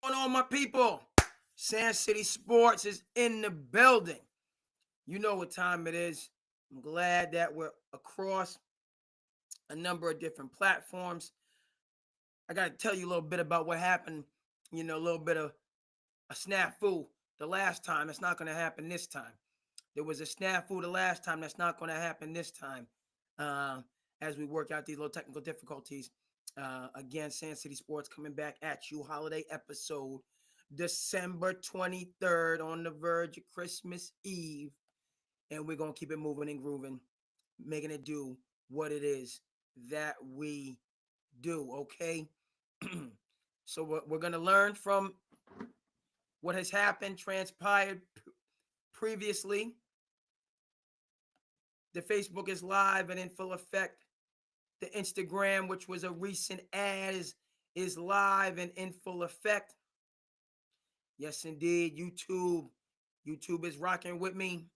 Going on, my people? SandCity Sports is in the building. You know what time it is. I'm glad that we're across a number of different platforms. I got to tell you a little bit about what happened, a little bit of a snafu the last time. It's not going to happen this time. There was a snafu the last time. That's not going to happen this time. Uh, as we work out these little technical difficulties. Again, Sand City Sports coming back at you. Holiday episode, December 23rd, on the verge of Christmas Eve. And we're going to keep it moving and grooving, making it do what it is that we do, okay? So we're going to learn from what has happened, transpired previously. The Facebook is live and in full effect. The Instagram, which was a recent ad, is live and in full effect. Yes, indeed. YouTube is rocking with me.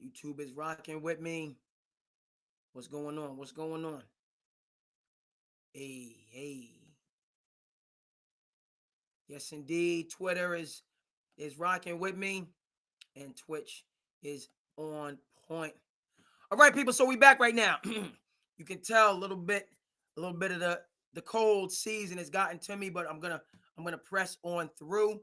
YouTube is rocking with me. What's going on? What's going on? Hey. Yes, indeed. Twitter is rocking with me, and Twitch is on point. All right, people. So we back right now. You can tell a little bit of the cold season has gotten to me, but I'm gonna press on through.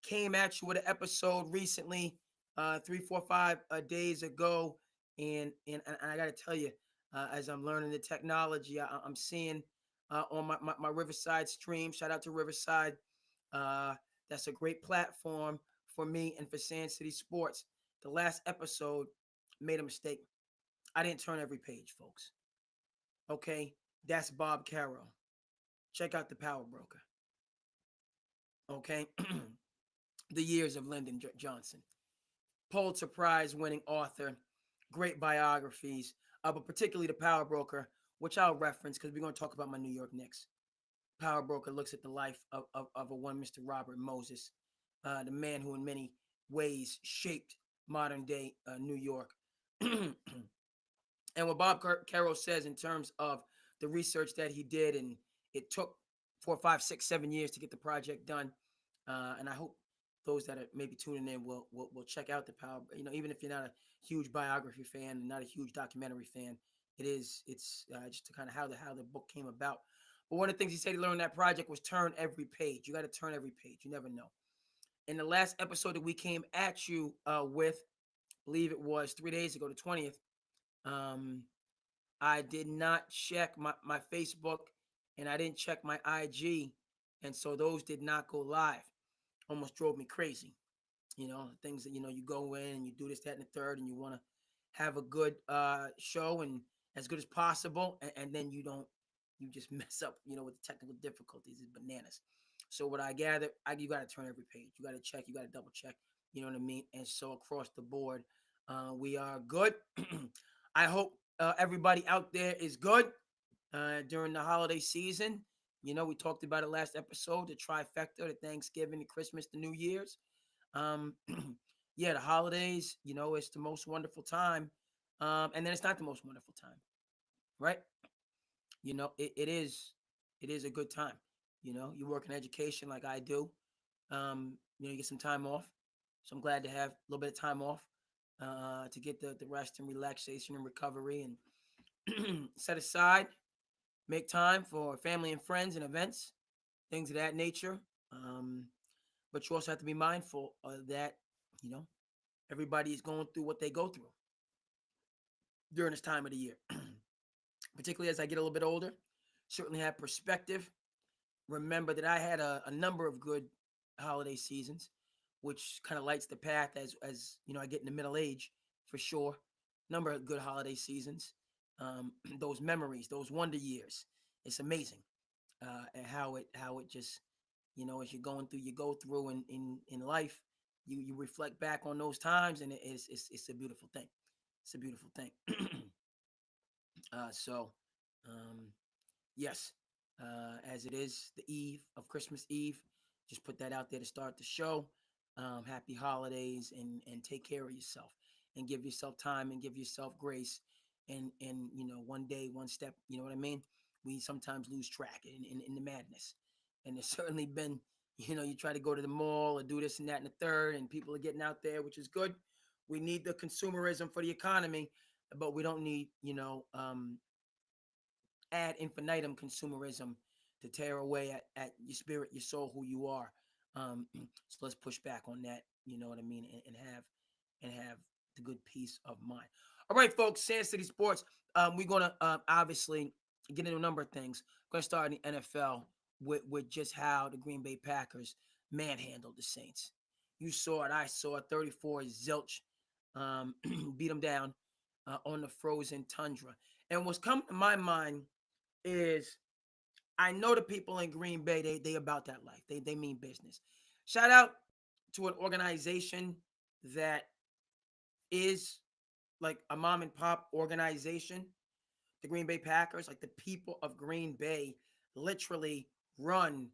Came at you with an episode recently, 3, 4, 5 days ago, and I got to tell you, as I'm learning the technology, I'm seeing on my Riverside stream. Shout out to Riverside. That's a great platform for me and for Sand City Sports. The last episode made a mistake. I didn't turn every page, folks. Okay, that's Bob Carroll. Check out the Power Broker. Okay, the years of Lyndon Johnson, Pulitzer Prize winning author, great biographies, but particularly the Power Broker, which I'll reference because we're going to talk about my New York Knicks. Power Broker looks at the life of a one Mr. Robert Moses, the man who in many ways shaped modern day New York. And what Bob Carroll says in terms of the research that he did, and it took 4, 5, 6, 7 years to get the project done. And I hope those that are maybe tuning in will check out the Power. Even if you're not a huge biography fan and not a huge documentary fan, it's just to kind of how the book came about. But one of the things he said he learned on that project was turn every page. You got to turn every page. You never know. In the last episode that we came at you with, I believe it was 3 days ago, the 20th. I did not check my Facebook, and I didn't check my IG. And so those did not go live. Almost drove me crazy. Things that, you go in and you do this, that, and the third, and you want to have a good show and as good as possible. And then you just mess up, with the technical difficulties. It's bananas. So what I gather, you got to turn every page. You got to check. You got to double check. You know what I mean? And so across the board, we are good. I hope everybody out there is good during the holiday season. We talked about it last episode, the trifecta, the Thanksgiving, the Christmas, the New Year's. Yeah, the holidays, it's the most wonderful time. And then it's not the most wonderful time, right? It is a good time. You work in education like I do. You get some time off. So I'm glad to have a little bit of time off to get the rest and relaxation and recovery and set aside, make time for family and friends and events, things of that nature. But you also have to be mindful of that, everybody is going through what they go through during this time of the year. Particularly as I get a little bit older, certainly have perspective. Remember that I had a number of good holiday seasons, which kind of lights the path as I get into middle age, for sure. Number of good holiday seasons. Those memories, those wonder years. It's amazing and how it just, as you're going through, you go through in life, you reflect back on those times, and it's a beautiful thing. It's a beautiful thing. So, yes, as it is the eve of Christmas Eve, just put that out there to start the show. Happy holidays, and take care of yourself, and give yourself time, and give yourself grace, and one day, one step. You know what I mean? we sometimes lose track in the madness. And there's certainly been, you try to go to the mall or do this and that and the third, and people are getting out there, which is good. We need the consumerism for the economy, but we don't need, ad infinitum consumerism to tear away at your spirit, your soul, who you are. So let's push back on that. You know what I mean, and have the good peace of mind. All right, folks. SandCity Sports. We're gonna obviously get into a number of things. We're gonna start in the NFL with just how the Green Bay Packers manhandled the Saints. You saw it. I saw it. 34 zilch. Beat them down on the frozen tundra. And what's coming to my mind is I know the people in Green Bay, they about that life. They mean business. Shout out to an organization that is like a mom and pop organization, the Green Bay Packers. Like the people of Green Bay literally run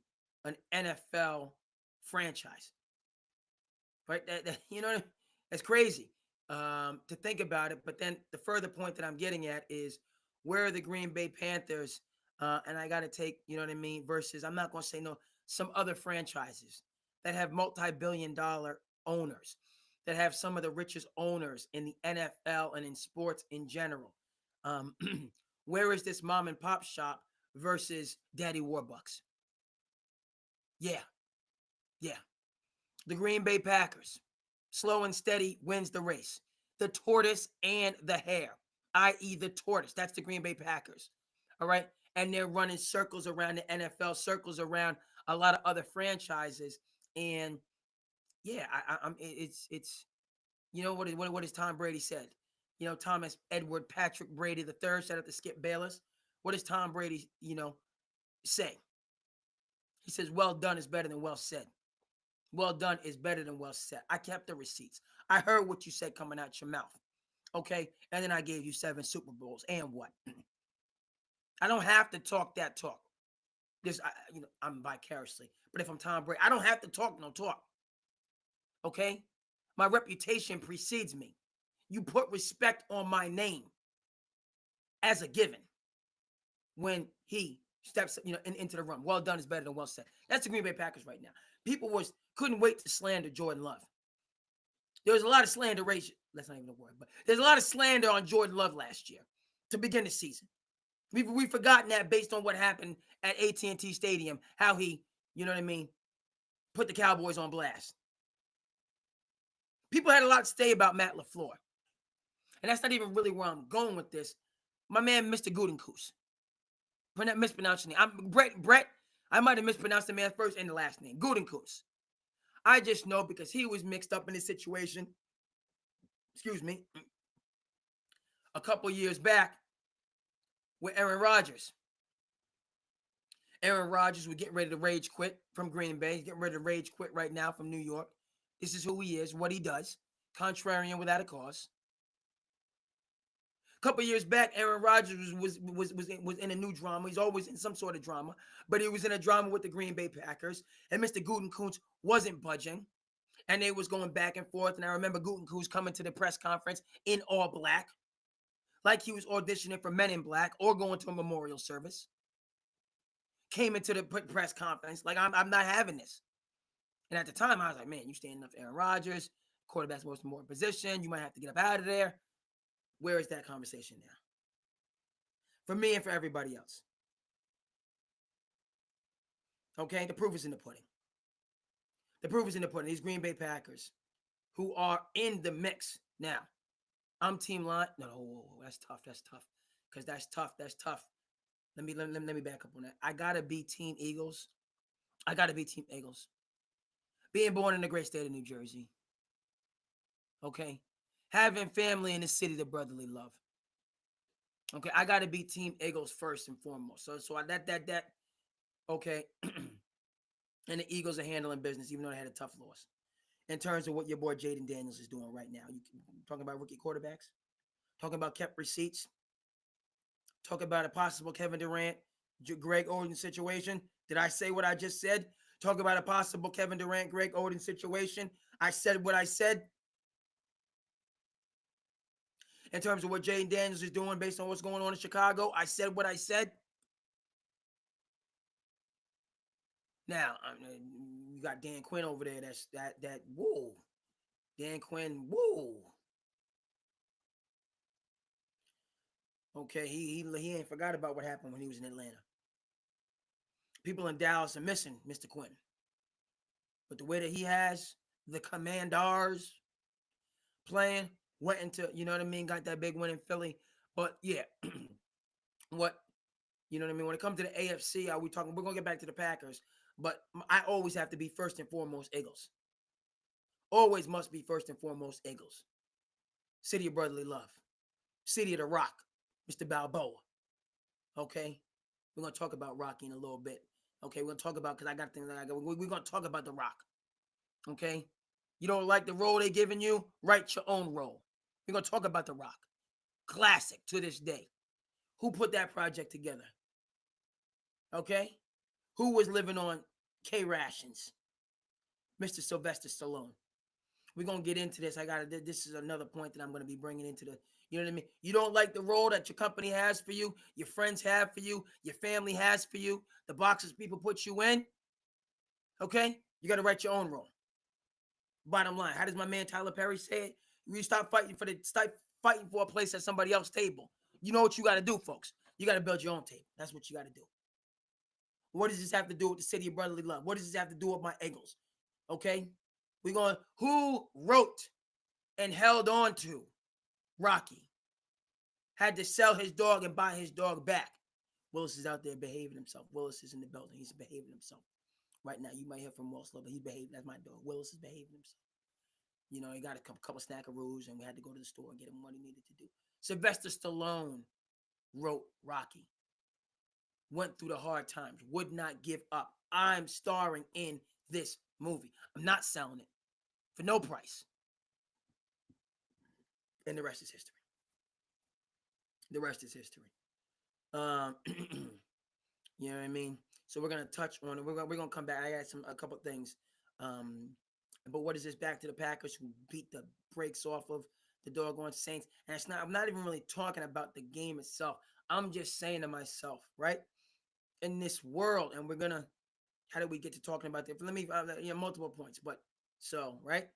an NFL franchise. Right? That's crazy to think about it. But then the further point that I'm getting at is where are the Green Bay Panthers? And I got to take, you know what I mean, versus I'm not going to say no, some other franchises that have multi-billion-dollar owners, that have some of the richest owners in the NFL and in sports in general. Um, where is this mom and pop shop versus Daddy Warbucks? Yeah, yeah. The Green Bay Packers, slow and steady wins the race. The tortoise and the hare, i.e., the tortoise. That's the Green Bay Packers. All right. And they're running circles around the NFL, circles around a lot of other franchises. And yeah, it's what is Tom Brady said? Thomas Edward Patrick Brady the third, shout out to Skip Bayless. What does Tom Brady, say? He says, well done is better than well said. Well done is better than well said. I kept the receipts. I heard what you said coming out your mouth. Okay. And then I gave you 7 Super Bowls. And what? I don't have to talk that talk. I'm vicariously. But if I'm Tom Brady, I don't have to talk no talk. Okay. My reputation precedes me. You put respect on my name as a given when he steps, into the room. Well done is better than well said. That's the Green Bay Packers right now. People couldn't wait to slander Jordan Love. There was a lot of slanderation. That's not even a word, but there's a lot of slander on Jordan Love last year to begin the season. We've forgotten that based on what happened at AT&T Stadium, how he, put the Cowboys on blast. People had a lot to say about Matt LaFleur. And that's not even really where I'm going with this. My man, Mr. Gutekunst. I'm not mispronouncing it. Brett, I might have mispronounced the man's first and the last name. Gutekunst. I just know because he was mixed up in this situation, a couple years back with Aaron Rodgers. Aaron Rodgers was getting ready to rage quit from Green Bay. He's getting ready to rage quit right now from New York. This is who he is, what he does. Contrarian without a cause. A couple years back, Aaron Rodgers was in a new drama. He's always in some sort of drama, but he was in a drama with the Green Bay Packers, and Mr. Gutekunst wasn't budging, and they was going back and forth. And I remember Gutekunst coming to the press conference in all black, like he was auditioning for Men in Black or going to a memorial service. Came into the press conference like, I'm not having this. And at the time, I was like, man, you standing up for Aaron Rodgers, quarterback's most important position. You might have to get up out of there. Where is that conversation now? For me and for everybody else. Okay, the proof is in the pudding. The proof is in the pudding. These Green Bay Packers, who are in the mix now. I'm Team Line. No, that's tough. Because that's tough. Let me back up on that. I gotta be Team Eagles. Being born in the great state of New Jersey. Okay. Having family in the city to brotherly love. Okay, I gotta be Team Eagles first and foremost. So that okay. And the Eagles are handling business, even though they had a tough loss. In terms of what your boy Jaden Daniels is doing right now. You talking about rookie quarterbacks? Talking about kept receipts? Talk about a possible Kevin Durant, Greg Oden situation. Did I say what I just said? Talk about a possible Kevin Durant, Greg Oden situation. I said what I said. In terms of what Jaden Daniels is doing based on what's going on in Chicago, I said what I said. Now you got Dan Quinn over there. That whoa, Dan Quinn, whoa. Okay, he ain't forgot about what happened when he was in Atlanta. People in Dallas are missing Mr. Quinn, but the way that he has the Commanders playing, went into, you know what I mean, got that big win in Philly. But yeah, what, you know what I mean? When it comes to the AFC, are we talking? We're gonna get back to the Packers, but I always have to be first and foremost Eagles. Always must be first and foremost Eagles. City of brotherly love, city of the Rock, Mr. Balboa. Okay, we're gonna talk about Rocky in a little bit. Okay, we're gonna talk about, because I got things that I got. We're gonna talk about the Rock. Okay, you don't like the role they giving you? Write your own role. We're gonna talk about the Rock. Classic to this day. Who put that project together? Okay, who was living on K rations? Mr. Sylvester Stallone. We're gonna get into this. I got to. This is another point that I'm gonna be bringing into the. You know what I mean? You don't like the role that your company has for you, your friends have for you, your family has for you, the boxes people put you in. Okay, you got to write your own role. Bottom line, how does my man Tyler Perry say it? You stop fighting for a place at somebody else's table. You know what you got to do, folks. You got to build your own table. That's what you got to do. What does this have to do with the city of brotherly love? What does this have to do with my Eagles? Okay, we're going. Who wrote and held on to Rocky? Had to sell his dog and buy his dog back. Willis is out there behaving himself. Willis is in the building. He's behaving himself right now. You might hear from Willis, but he's behaving. That's my dog. Willis is behaving himself. You know, he got a couple snackaroos, and we had to go to the store and get him what he needed to do. Sylvester Stallone wrote Rocky. Went through the hard times. Would not give up. I'm starring in this movie. I'm not selling it for no price. And the rest is history. The rest is history. You know what I mean? So we're gonna touch on it. We're gonna come back. I got a couple things. Um, but what is this? Back to the Packers who beat the brakes off of the doggone Saints. And it's not. I'm not even really talking about the game itself. I'm just saying to myself, right? In this world, and we're gonna. How do we get to talking about this? Let me. Multiple points, but so right.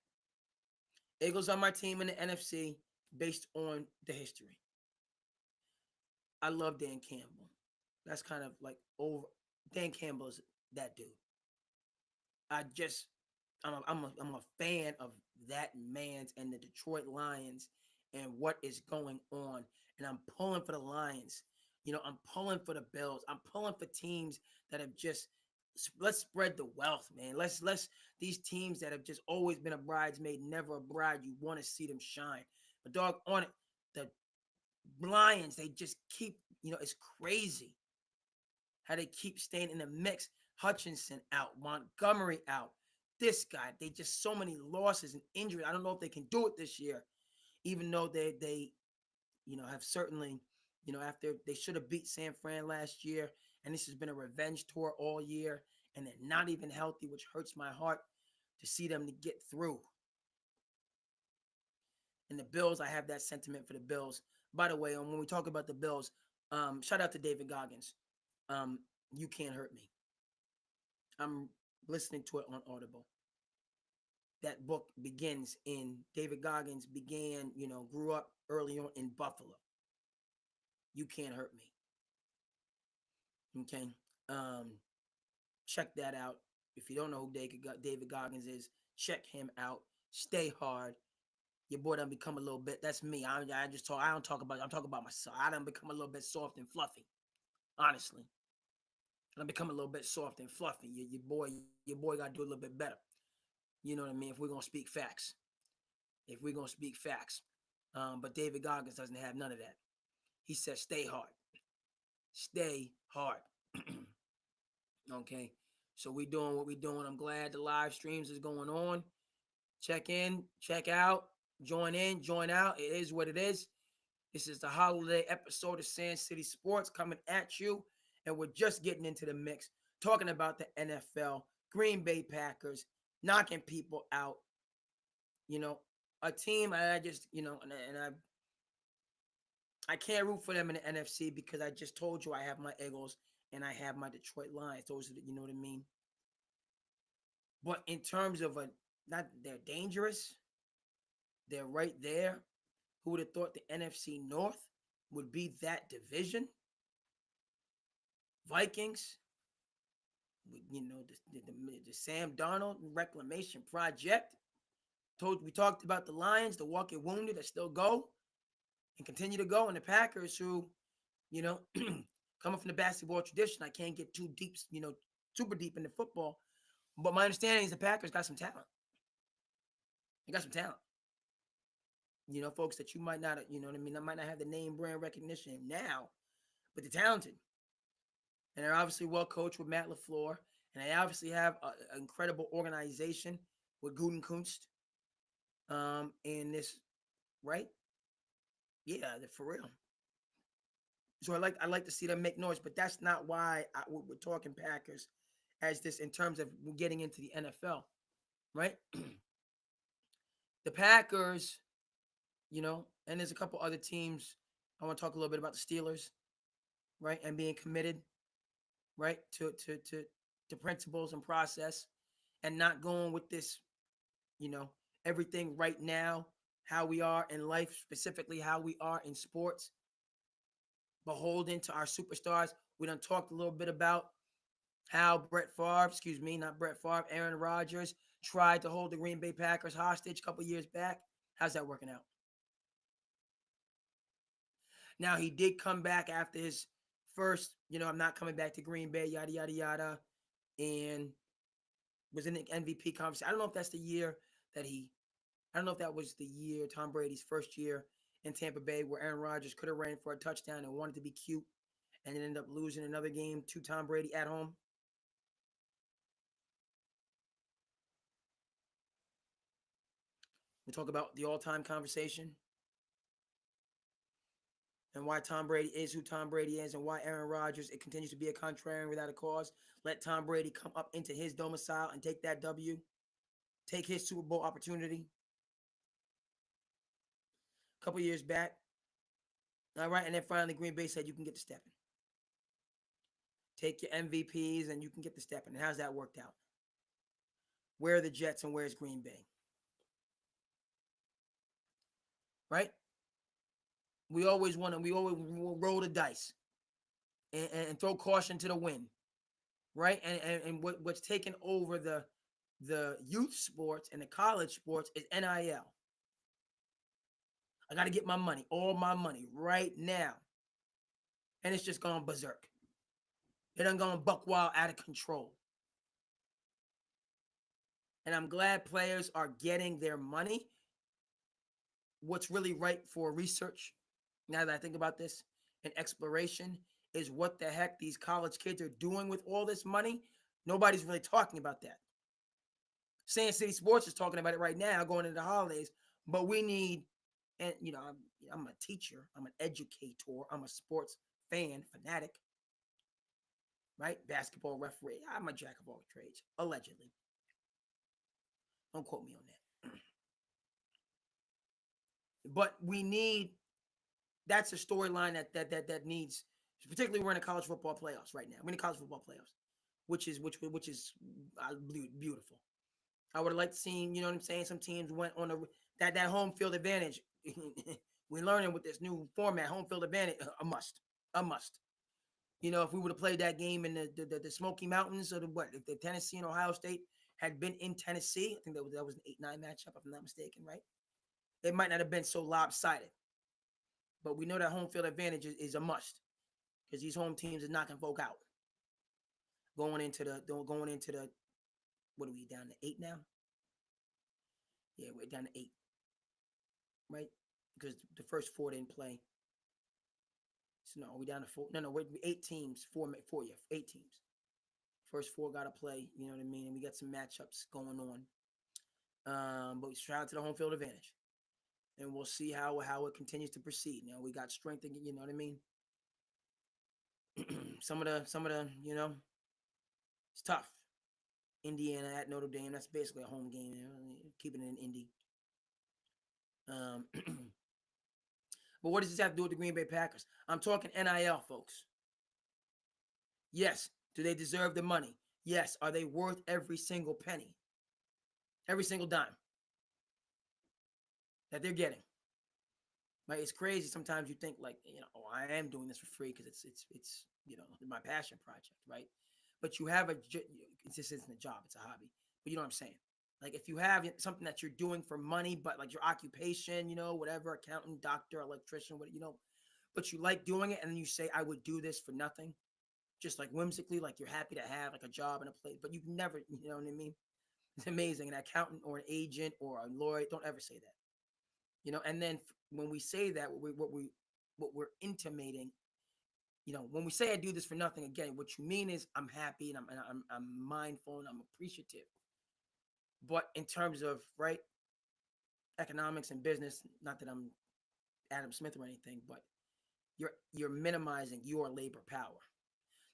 Eagles are my team in the NFC based on the history. I love Dan Campbell. That's kind of like over. Dan Campbell is that dude. I just I'm a fan of that man's and the Detroit Lions and what is going on. And I'm pulling for the Lions. You know, I'm pulling for the Bills. I'm pulling for teams that have just let's spread the wealth, man. Let's these teams that have just always been a bridesmaid, never a bride. You want to see them shine. But dog on it, the Lions, they just keep, it's crazy how they keep staying in the mix. Hutchinson out, Montgomery out. This guy, they just so many losses and injuries. I don't know if they can do it this year, even though they have certainly, after they should have beat San Fran last year, and this has been a revenge tour all year, and they're not even healthy, which hurts my heart to see them to get through. And the Bills, I have that sentiment for the Bills. By the way, when we talk about the Bills, shout out to David Goggins. You Can't Hurt Me. I'm listening to it on Audible. That book begins in David Goggins grew up early on in Buffalo. You Can't Hurt Me. Okay. Check that out. If you don't know who David Goggins is, check him out. Stay hard. Your boy done become a little bit. That's me. I just talk. I don't talk about. I'm talking about myself. I done become a little bit soft and fluffy. Honestly, I become a little bit soft and fluffy. Your boy got to do a little bit better. You know what I mean? If we're gonna speak facts, but David Goggins doesn't have none of that. He says, "Stay hard, stay hard." Okay, so we doing what we doing. I'm glad the live streams is going on. Check in, check out, join in, join out. It is what it is. This is the holiday episode of SandCity Sports coming at you, and we're just getting into the mix, talking about the NFL, Green Bay Packers, knocking people out. A team I just, and I can't root for them in the NFC because I just told you I have my Eagles and I have my Detroit Lions. Those are you know what I mean? But in terms of not they're dangerous, they're right there. Who would have thought the NFC North would be that division? Vikings, the Sam Darnold reclamation project. We talked about the Lions, the walking wounded that still go and continue to go, and the Packers who, you know, coming from the basketball tradition, I can't get too deep, super deep into football, but my understanding is the Packers got some talent. They got some talent. Folks that you might not, what I mean, I might not have the name brand recognition now, but they're talented. And they're obviously well coached with Matt LaFleur. And they obviously have an incredible organization with Gudenkunst. And this, right? Yeah, for real. So I like to see them make noise, but that's not why we're talking Packers as this in terms of getting into the NFL, right? The Packers, and there's a couple other teams. I want to talk a little bit about the Steelers, right, and being committed, right, to principles and process, and not going with this, everything right now, how we are in life, specifically how we are in sports, beholden to our superstars. We done talked a little bit about how not Brett Favre, Aaron Rodgers tried to hold the Green Bay Packers hostage a couple years back. How's that working out? Now, he did come back after his first, I'm not coming back to Green Bay, yada, yada, yada, and was in the MVP conversation. I don't know if that's the year that I don't know if that was the year, Tom Brady's first year in Tampa Bay, where Aaron Rodgers could have ran for a touchdown and wanted to be cute and then ended up losing another game to Tom Brady at home. We talk about the all-time conversation and why Tom Brady is who Tom Brady is and why Aaron Rodgers, it continues to be a contrarian without a cause. Let Tom Brady come up into his domicile and take that W, take his Super Bowl opportunity. A couple years back, all right, and then finally Green Bay said you can get the stepping. Take your MVPs and you can get the stepping. And how's that worked out? Where are the Jets and where's Green Bay? Right? We always roll the dice and throw caution to the wind, right? And what's taken over the youth sports and the college sports is NIL. I got to get my money, all my money right now. And it's just gone berserk. It done gone buck wild out of control. And I'm glad players are getting their money. What's really right for research, now that I think about this, and exploration, is what the heck these college kids are doing with all this money. Nobody's really talking about that. SandCity Sports is talking about it right now, going into the holidays. But we need, and I'm a teacher, I'm an educator, I'm a sports fanatic, right? Basketball referee. I'm a jack of all trades, allegedly. Don't quote me on that. But we need, that's a storyline that needs, particularly we're in the college football playoffs right now. We're in the college football playoffs, which is beautiful. I would have liked to see, you know what I'm saying? Some teams went on that home field advantage. We're learning with this new format, home field advantage, a must. If we would have played that game in the Smoky Mountains, or if the Tennessee and Ohio State had been in Tennessee, I think that was an 8-9 matchup, if I'm not mistaken, right? It might not have been so lopsided. But we know that home field advantage is a must, because these home teams are knocking folk out. Going into the what are we down to 8 now? Yeah, we're down to 8, right? Because the first 4 didn't play. So no, we're down to 4. No, we're 8 teams. 4, yeah, 8 teams. First 4 got to play. You know what I mean? And we got some matchups going on. But shout out to the home field advantage, and we'll see how it continues to proceed. We got strength again. You know what I mean? some of the it's tough. Indiana at Notre Dame, that's basically a home game. Keeping it in Indy. But what does this have to do with the Green Bay Packers? I'm talking NIL, folks. Yes. Do they deserve the money? Yes. Are they worth every single penny? every single dime that they're getting. Right? It's crazy. Sometimes you think like, oh, I am doing this for free because it's my passion project, right? But you have this isn't a job, it's a hobby. But you know what I'm saying? Like if you have something that you're doing for money, but like your occupation, whatever, accountant, doctor, electrician, but you like doing it, and then you say, I would do this for nothing, just like whimsically, like you're happy to have like a job and a place, but you've never, you know what I mean? It's amazing. An accountant or an agent or a lawyer, don't ever say that. And then when we say that, what we're intimating, when we say I do this for nothing, again, what you mean is I'm happy and I'm mindful and I'm appreciative. But in terms of right economics and business, not that I'm Adam Smith or anything, but you're minimizing your labor power.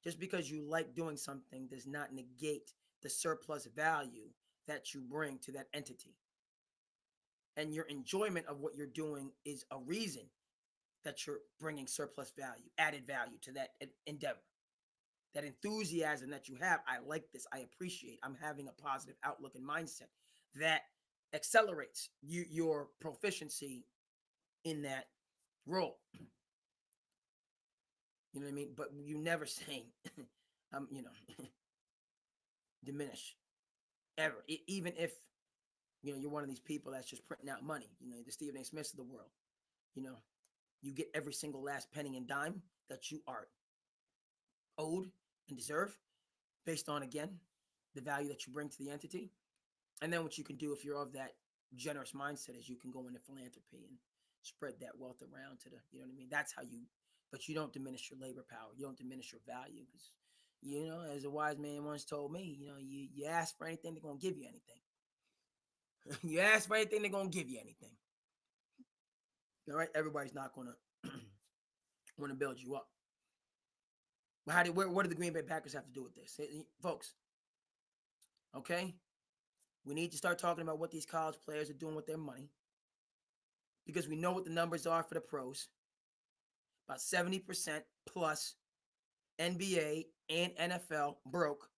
Just because you like doing something does not negate the surplus value that you bring to that entity. And your enjoyment of what you're doing is a reason that you're bringing surplus value, added value to that endeavor. That enthusiasm that you have, I like this, I appreciate, I'm having a positive outlook and mindset that accelerates your proficiency in that role. You know what I mean? But you never saying, diminish ever. Even if, you're one of these people that's just printing out money, the Stephen A. Smiths of the world, you get every single last penny and dime that you are owed and deserve based on, again, the value that you bring to the entity. And then what you can do if you're of that generous mindset is you can go into philanthropy and spread that wealth around to the, you know what I mean? That's how but you don't diminish your labor power. You don't diminish your value because, as a wise man once told me, you ask for anything, they're going to give you anything. You ask for anything, they're going to give you anything. All right? Everybody's not going to want to build you up. But what do the Green Bay Packers have to do with this? Folks, okay? We need to start talking about what these college players are doing with their money because we know what the numbers are for the pros. About 70% plus NBA and NFL broke.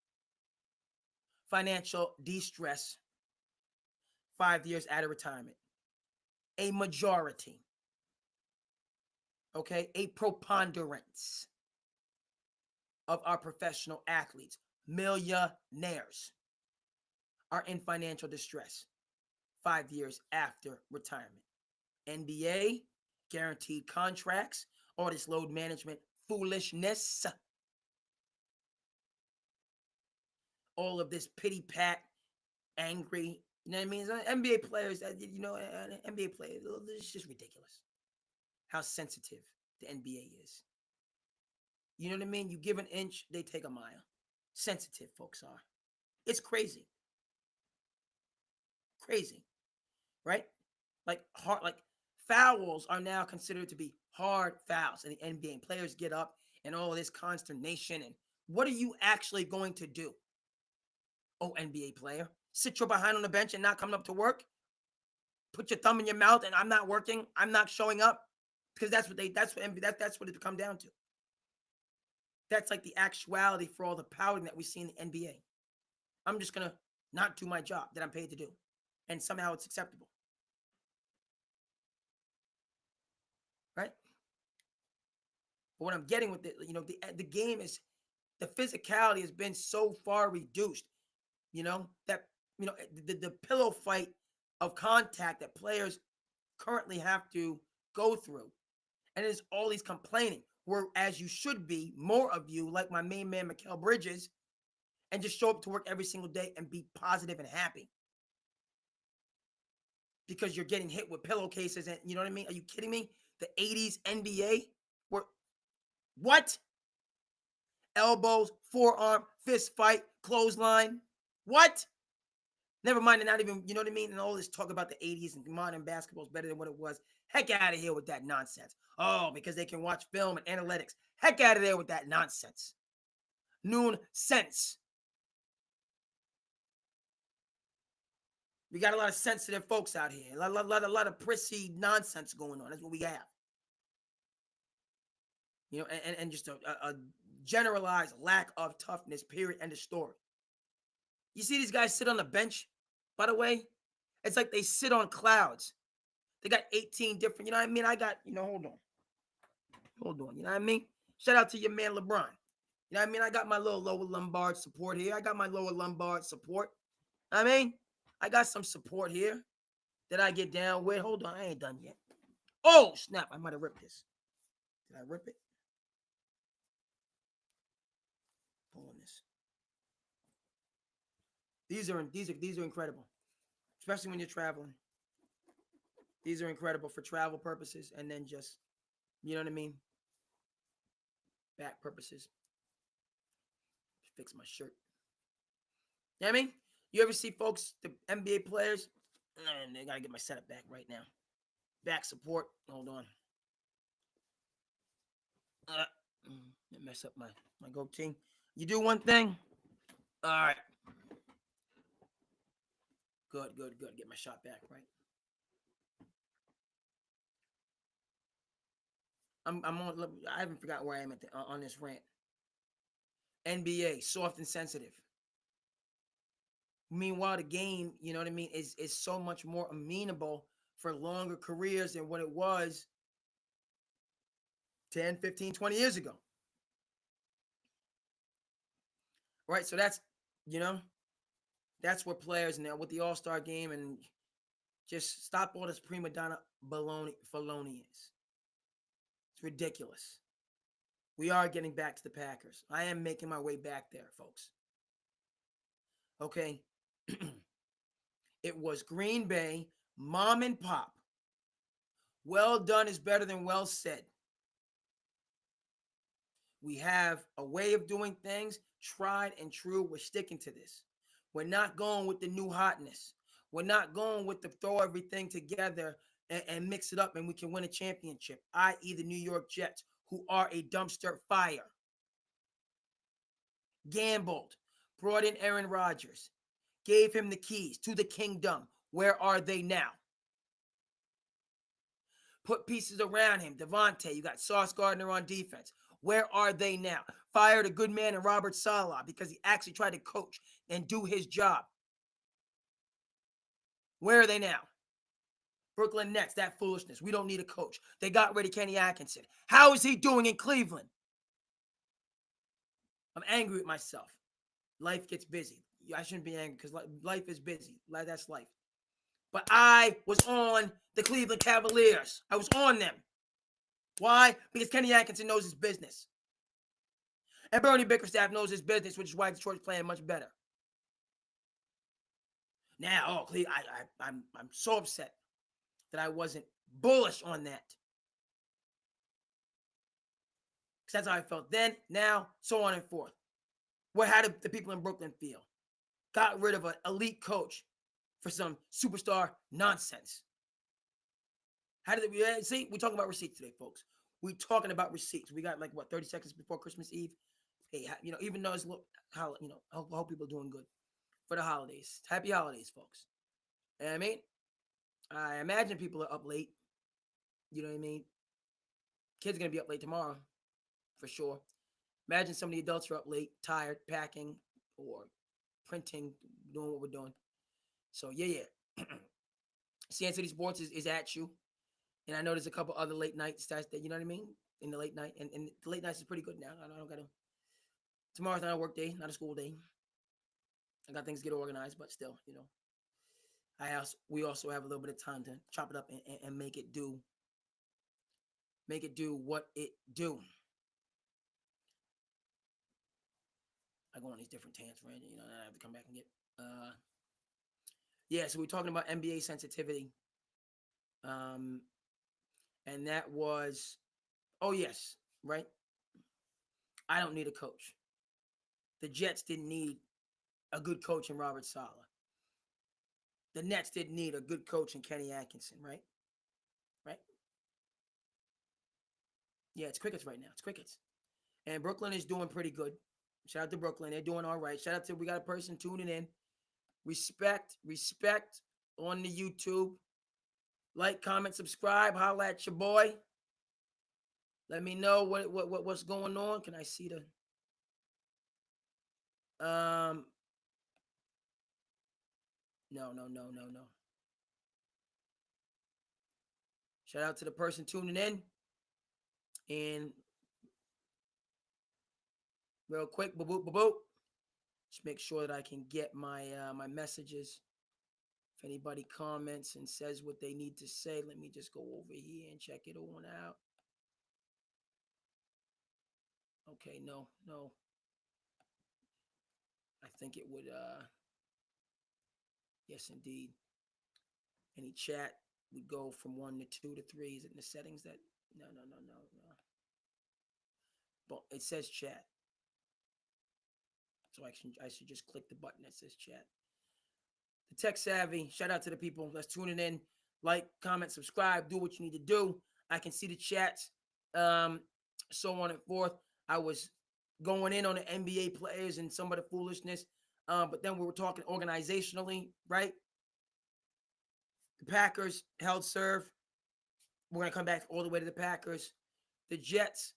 Financial distress 5 years out of retirement. A majority. Okay? A preponderance of our professional athletes, millionaires, are in financial distress 5 years after retirement. NBA, guaranteed contracts, all this load management foolishness, all of this pity pat, angry, you know what I mean? NBA players, NBA players, it's just ridiculous how sensitive the NBA is. You know what I mean? You give an inch, they take a mile. Sensitive folks are. It's crazy. Crazy, right? Like fouls are now considered to be hard fouls in the NBA. And players get up and all this consternation. And what are you actually going to do? Oh, NBA player, sit your behind on the bench and not coming up to work? Put your thumb in your mouth and I'm not working, I'm not showing up? Because that's what it come down to. That's like the actuality for all the pouting that we see in the NBA. I'm just going to not do my job that I'm paid to do. And somehow it's acceptable. Right? But what I'm getting with it, the game is, the physicality has been so far reduced, that, the pillow fight of contact that players currently have to go through. And it's all these complaining, whereas you should be, more of you, like my main man, Mikal Bridges, and just show up to work every single day and be positive and happy. Because you're getting hit with pillowcases and, you know what I mean? Are you kidding me? The 80s NBA were, what? Elbows, forearm, fist fight, clothesline. What? Never mind, they're not even, you know what I mean? And all this talk about the 80s and modern basketball is better than what it was. Heck out of here with that nonsense. Oh, because they can watch film and analytics. Heck out of there with that nonsense. Noon sense. We got a lot of sensitive folks out here. A lot of prissy nonsense going on. That's what we have. And just a generalized lack of toughness, period, end of story. You see these guys sit on the bench By the way, it's like they sit on clouds. They got 18 different, you know what I mean? I got, hold on. Hold on, you know what I mean? Shout out to your man LeBron. You know what I mean? I got my little lower lumbar support here. I got my lower lumbar support. I mean, I got some support here that I get down with. Hold on, I ain't done yet. Oh, snap. I might have ripped this. Did I rip it? Pulling this. These are incredible, especially when you're traveling. These are incredible for travel purposes and then just, you know what I mean, back purposes. Fix my shirt. You know what I mean? You ever see folks, the NBA players? Man, they gotta get my setup back right now. Back support. Hold on. Mess up my goatee. You do one thing. All right. Good. Get my shot back right. I'm on. I haven't forgot where I am on this rant. NBA, soft and sensitive. Meanwhile, the game, you know what I mean, is so much more amenable for longer careers than what it was 10, 15, 20 years ago. Right? So that's, that's what players now with the All-Star game and just stop all this prima donna baloney is. It's ridiculous. We are getting back to the Packers. I am making my way back there, folks. Okay. It was Green Bay, mom and pop. Well done is better than well said. We have a way of doing things, tried and true. We're sticking to this. We're not going with the new hotness. We're not going with the throw everything together and mix it up and we can win a championship, i.e. the New York Jets, who are a dumpster fire. Gambled, brought in Aaron Rodgers, gave him the keys to the kingdom. Where are they now? Put pieces around him. Devontae, you got Sauce Gardner on defense. Where are they now? Fired a good man in Robert Saleh because he actually tried to coach and do his job. Where are they now? Brooklyn Nets, that foolishness. We don't need a coach. They got rid of Kenny Atkinson. How is he doing in Cleveland? I'm angry with myself. Life gets busy. I shouldn't be angry because life is busy. That's life. But I was on the Cleveland Cavaliers. I was on them. Why? Because Kenny Atkinson knows his business. And Bernie Bickerstaff knows his business, which is why Detroit's playing much better. Now, I'm so upset that I wasn't bullish on that. Because that's how I felt then, now, so on and forth. How did the people in Brooklyn feel? Got rid of an elite coach for some superstar nonsense. How did we see? We're talking about receipts today, folks. We're talking about receipts. We got 30 seconds before Christmas Eve. Hey, even though it's I hope people are doing good for the holidays. Happy holidays, folks. You know what I mean? I imagine people are up late. You know what I mean? Kids are going to be up late tomorrow, for sure. Imagine some of the adults are up late, tired, packing, or printing, doing what we're doing. So, yeah. SandCity Sports is at you. And I know there's a couple other late night stats that, you know what I mean? In the late night. And the late nights is pretty good now. I don't got to. Tomorrow's not a work day, not a school day. I got things to get organized, but still, we also have a little bit of time to chop it up and make it do what it do. I go on these different tangents, right? I have to come back and get so we're talking about NBA sensitivity. And that was yes, right? I don't need a coach. The Jets didn't need a good coach in Robert Saleh. The Nets didn't need a good coach in Kenny Atkinson, right? Right? Yeah, it's crickets right now. It's crickets. And Brooklyn is doing pretty good. Shout out to Brooklyn. They're doing all right. Shout out to, we got a person tuning in. Respect on the YouTube. Like, comment, subscribe. Holla at your boy. Let me know what's going on. Can I see the No, no, no, no, no. Shout out to the person tuning in. And real quick, boop, boop, boop, boop. Just make sure that I can get my messages. If anybody comments and says what they need to say, let me just go over here and check it on out. Okay, no, no. I think it would yes indeed. Any chat would go from 1 to 2 to 3. Is it in the settings that no no no no no. But it says chat. So I should just click the button that says chat. The tech savvy, shout out to the people that's tuning in. Like, comment, subscribe, do what you need to do. I can see the chats, so on and forth. I was going in on the NBA players and some of the foolishness, but then we were talking organizationally, right? The Packers held serve. We're going to come back all the way to the Packers. The Jets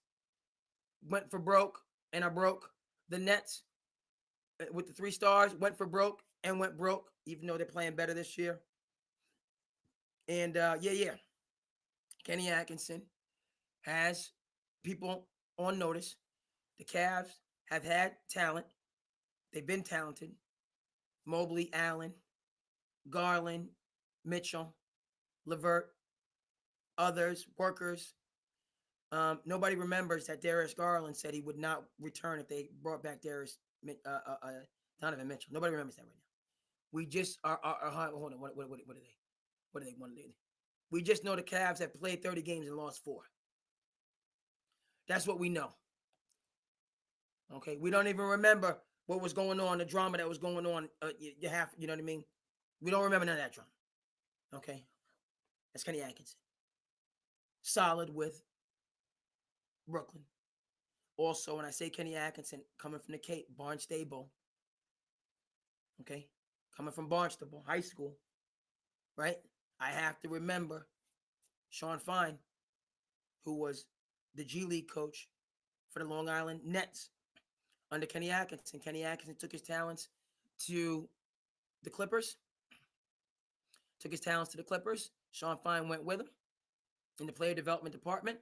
went for broke and are broke. The Nets, with the 3 stars, went for broke and went broke, even though they're playing better this year. And yeah. Kenny Atkinson has people on notice. The Cavs have had talent. They've been talented. Mobley, Allen, Garland, Mitchell, Levert, others, workers. Nobody remembers that Darius Garland said he would not return if they brought back Donovan Mitchell. Nobody remembers that right now. We just are hold on. What are they? What are they? We just know the Cavs have played 30 games and lost 4. That's what we know. Okay, we don't even remember what was going on, the drama that was going on. You know what I mean? We don't remember none of that drama. Okay, that's Kenny Atkinson. Solid with Brooklyn. Also, when I say Kenny Atkinson, coming from the Cape, Barnstable. Okay, coming from Barnstable High School, right? I have to remember Sean Fine, who was the G League coach for the Long Island Nets under Kenny Atkinson. Kenny Atkinson took his talents to the Clippers. Sean Fine went with him in the player development department.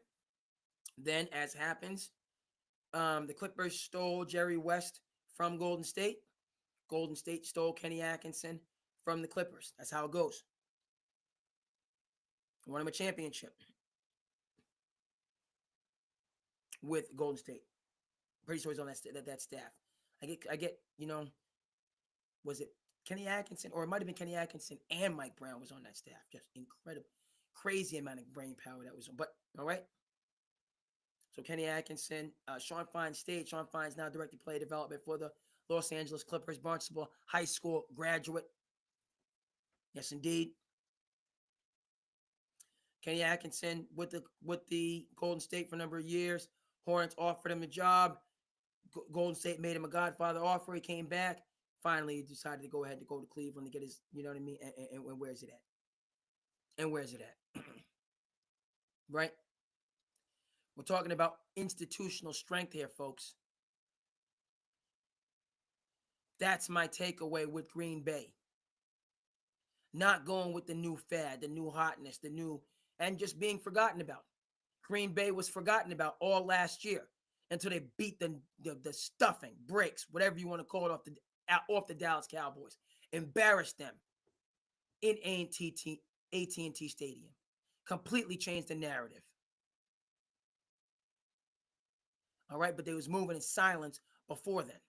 Then, as happens, the Clippers stole Jerry West from Golden State. Golden State stole Kenny Atkinson from the Clippers. That's how it goes. Won him a championship with Golden State. Pretty sure he's on that staff. I get, was it Kenny Atkinson, or it might have been Kenny Atkinson and Mike Brown was on that staff. Just incredible, crazy amount of brain power that was on. But all right. So Kenny Atkinson, Sean Fine stayed. Sean Fine's now director of player development for the Los Angeles Clippers, Barnstable High School graduate. Yes, indeed. Kenny Atkinson with the Golden State for a number of years. Hornets offered him a job. Golden State made him a Godfather offer. He came back. Finally, he decided to go ahead to go to Cleveland to get his, you know what I mean? And where's it at? And where's it at? Right? We're talking about institutional strength here, folks. That's my takeaway with Green Bay. Not going with the new fad, the new hotness, and just being forgotten about. Green Bay was forgotten about all last year until they beat the stuffing, breaks, whatever you want to call it, off the Dallas Cowboys. Embarrassed them in AT&T Stadium. Completely changed the narrative. All right, but they was moving in silence before then.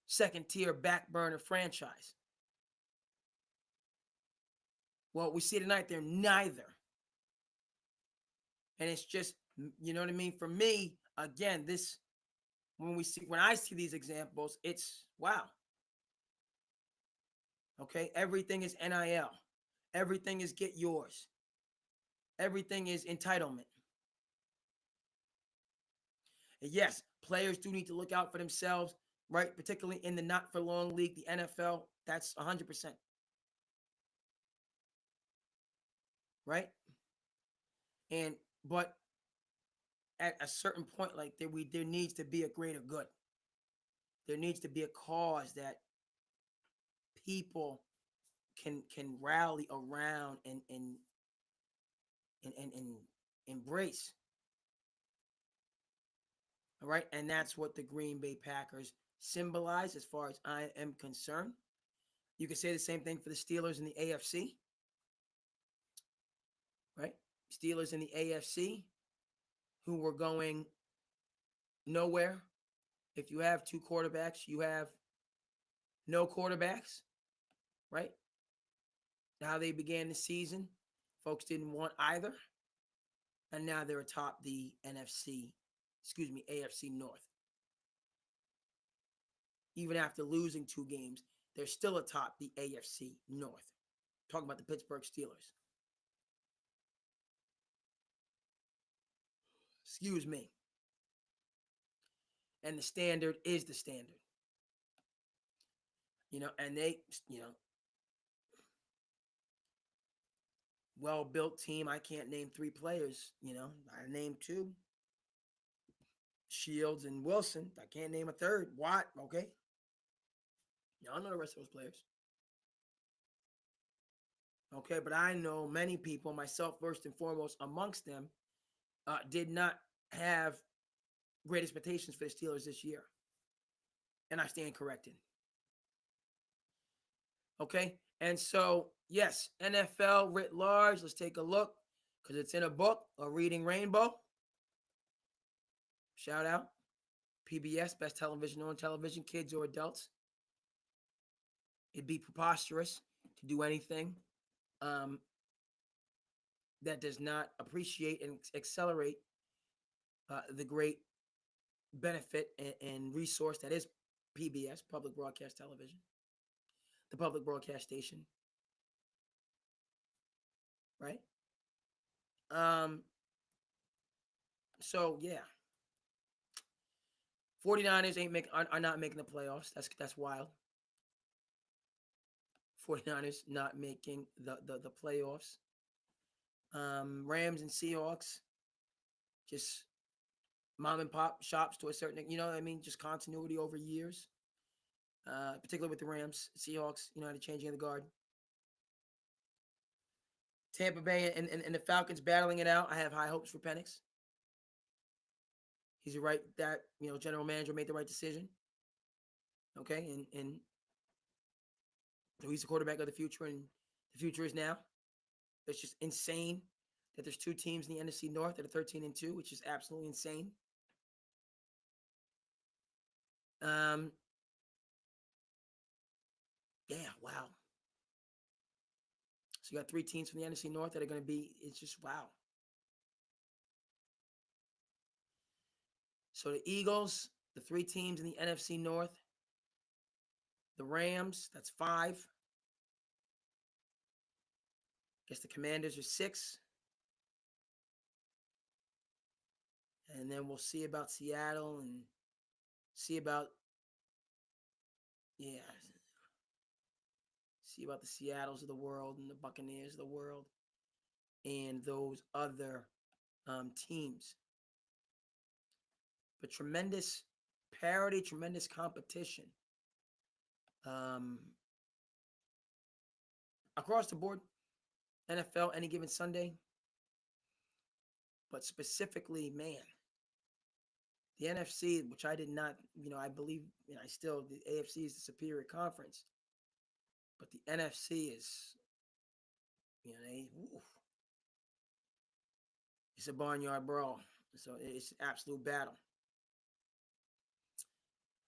Second tier back burner franchise. Well, we see tonight they're neither. And it's just, you know what I mean? For me, again, when I see these examples, it's wow. Okay, everything is NIL. Everything is get yours. Everything is entitlement. And yes, players do need to look out for themselves, right? Particularly in the not for long league, the NFL. That's 100%. Right? But at a certain point, like there needs to be a greater good. There needs to be a cause that people can rally around and embrace. All right, and that's what the Green Bay Packers symbolize, as far as I am concerned. You can say the same thing for the Steelers in the AFC, right? Steelers in the AFC, who were going nowhere. If you have two quarterbacks, you have no quarterbacks, right? How they began the season, folks didn't want either, and now they're atop the AFC North. Even after losing two games, they're still atop the AFC North. Talking about the Pittsburgh Steelers. Excuse me. And the standard is the standard. And they, well-built team. I can't name three players. I named two. Shields and Wilson. I can't name a third. Watt, okay? Y'all know the rest of those players. Okay, but I know many people, myself first and foremost amongst them, did not have great expectations for the Steelers this year. And I stand corrected. Okay, and so, yes, NFL writ large, let's take a look, because it's in a book, A Reading Rainbow. Shout out. PBS, best television on television, kids or adults. It'd be preposterous to do anything that does not appreciate and accelerate the great benefit and resource that is PBS, Public Broadcast Television, the public broadcast station, right? So yeah, 49ers are not making the playoffs. That's wild. 49ers not making the playoffs. Rams and Seahawks, just mom and pop shops to a certain, just continuity over years. Particularly with the Rams, Seahawks, the changing of the guard. Tampa Bay and the Falcons battling it out. I have high hopes for Penix. He's general manager made the right decision. Okay, and so he's the quarterback of the future, and the future is now. It's just insane that there's two teams in the NFC North that are 13-2, which is absolutely insane. Yeah, wow. So you got three teams from the NFC North that are going to be, it's just wow. So the Eagles, the three teams in the NFC North, the Rams, that's 5. Guess the Commanders are 6. And then we'll see about Seattle and see about the Seattles of the world and the Buccaneers of the world and those other teams. But tremendous parity, tremendous competition across the board. NFL any given Sunday. But specifically, man, the NFC, which I did not, I believe, I still, the AFC is the superior conference. But the NFC is, it's a barnyard brawl. So it's an absolute battle.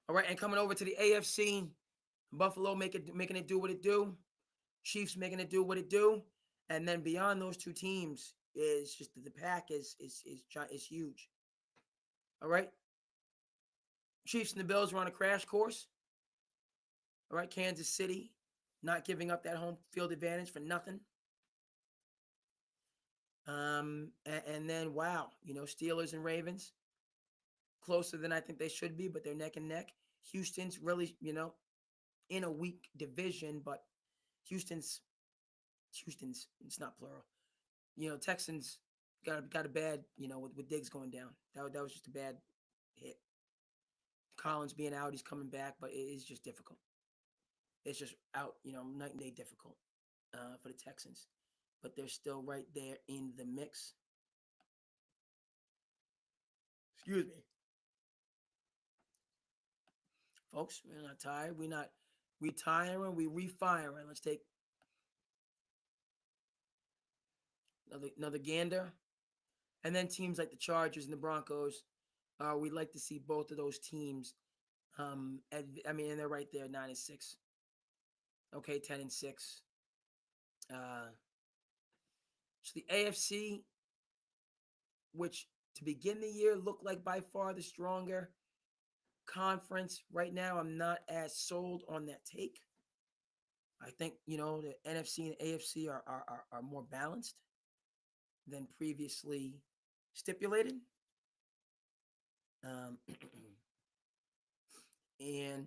All right, and coming over to the AFC, Buffalo making it do what it do. Chiefs making it do what it do. And then beyond those two teams is just the pack is huge. All right. Chiefs and the Bills are on a crash course. All right, Kansas City not giving up that home field advantage for nothing. And then, wow, Steelers and Ravens, closer than I think they should be, but they're neck and neck. Houston's really, in a weak division, but Houston's, it's not plural. Texans got a bad, with Diggs going down. That was just a bad hit. Collins being out, he's coming back, but it is just difficult. It's just out, night and day difficult for the Texans. But they're still right there in the mix. Excuse me. Folks, we're not tired. We're not retiring. We refiring. Let's take another gander. And then teams like the Chargers and the Broncos, we'd like to see both of those teams. And they're right there, 9-6. Okay, 10-6. Uh, so the AFC, which to begin the year looked like by far the stronger conference, right now I'm not as sold on that take. I think the NFC and AFC are more balanced than previously stipulated. Um, and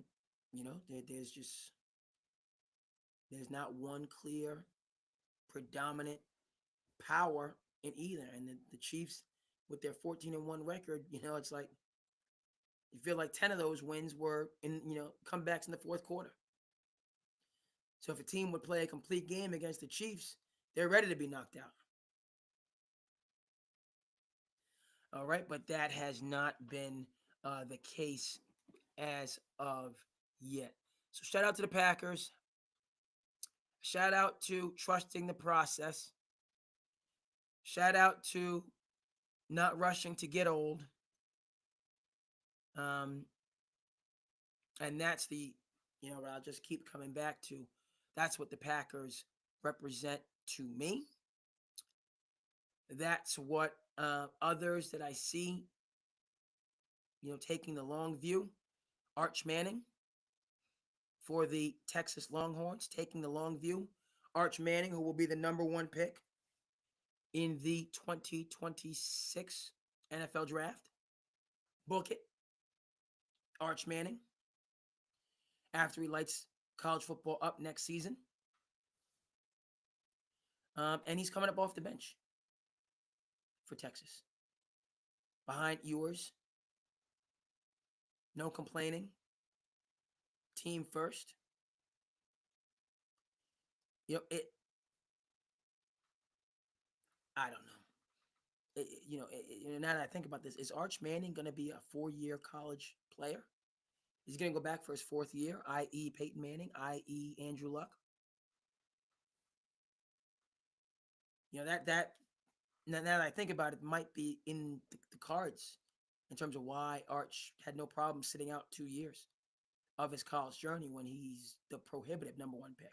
there's not one clear predominant power in either. And the Chiefs, with their 14-1 record, it's like you feel like 10 of those wins were in comebacks in the fourth quarter. So if a team would play a complete game against the Chiefs, they're ready to be knocked out. All right, but that has not been the case as of yet. So shout out to the Packers. Shout out to trusting the process. Shout out to not rushing to get old. And that's what I'll just keep coming back to. That's what the Packers represent to me. That's what others that I see, taking the long view. Arch Manning for the Texas Longhorns, taking the long view. Arch Manning, who will be the number 1 pick in the 2026 NFL Draft. Book it. Arch Manning. After he lights college football up next season. And he's coming up off the bench for Texas. Behind Ewers. No complaining. Team first. I don't know. Now that I think about this, is Arch Manning going to be a 4-year college player? He's going to go back for his 4th year, i.e. Peyton Manning, i.e. Andrew Luck. That now that I think about it, might be in the cards in terms of why Arch had no problem sitting out 2 years of his college journey when he's the prohibitive number 1 pick.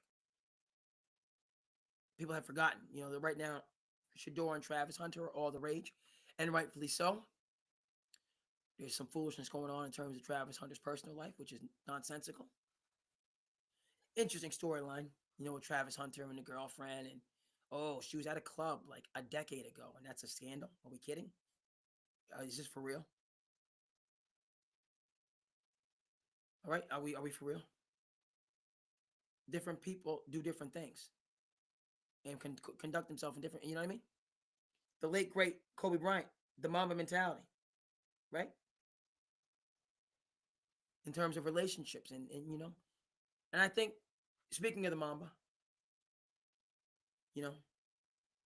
People have forgotten, that right now Shador and Travis Hunter are all the rage, and rightfully so. There's some foolishness going on in terms of Travis Hunter's personal life, which is nonsensical. Interesting storyline, with Travis Hunter and the girlfriend, and she was at a club like a decade ago, and that's a scandal. Are we kidding? Is this for real? All right, are we for real? Different people do different things and can conduct themselves in different. You know what I mean? The late great Kobe Bryant, the Mamba mentality, right? In terms of relationships, and I think, speaking of the Mamba,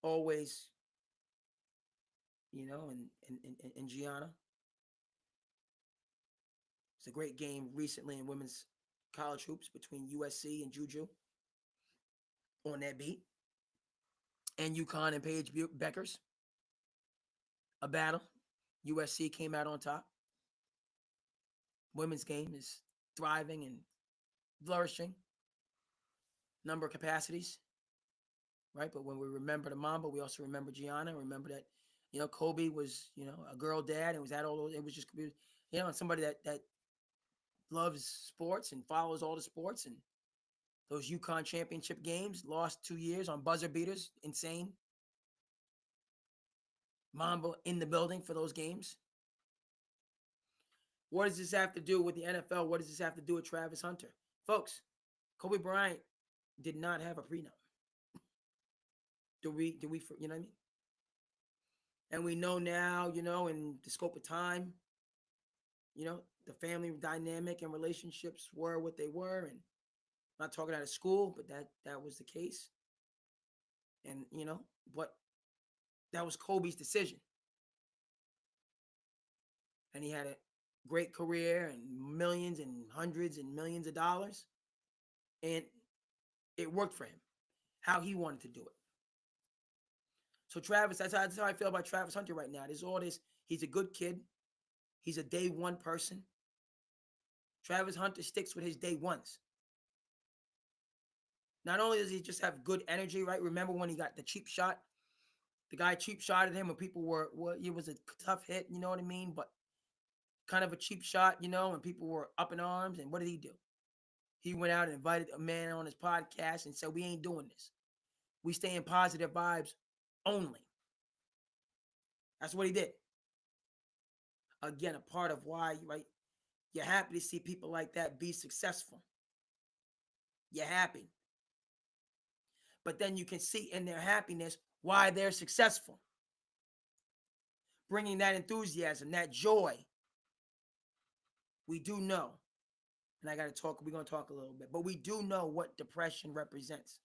always, and Gianna. It's a great game recently in women's college hoops between USC and Juju on that beat, and UConn and Paige Beckers. A battle. USC came out on top. Women's game is thriving and flourishing. Number of capacities, right? But when we remember the Mamba, we also remember Gianna. Remember that, Kobe was, a girl dad and was at all those. It was just, and somebody that loves sports and follows all the sports, and those UConn championship games, lost 2 years on buzzer beaters, insane. Mamba in the building for those games. What does this have to do with the NFL? What does this have to do with Travis Hunter? Folks, Kobe Bryant did not have a prenup. Do we, you know what I mean? And we know now, in the scope of time, the family dynamic and relationships were what they were. And I'm not talking out of school, but that was the case. And but that was Kobe's decision. And he had a great career and millions and hundreds and millions of dollars. And it worked for him, how he wanted to do it. So Travis, that's how I feel about Travis Hunter right now. There's all this. He's a good kid. He's a day one person. Travis Hunter sticks with his day ones. Not only does he just have good energy, right? Remember when he got the cheap shot? The guy cheap shotted him when people were, it was a tough hit, you know what I mean? But kind of a cheap shot, and people were up in arms. And what did he do? He went out and invited a man on his podcast and said, we ain't doing this. We stay in positive vibes only. That's what he did. Again, a part of why, right? You're happy to see people like that be successful. You're happy. But then you can see in their happiness why they're successful. Bringing that enthusiasm, that joy. We do know, and we're going to talk a little bit, but we do know what depression represents.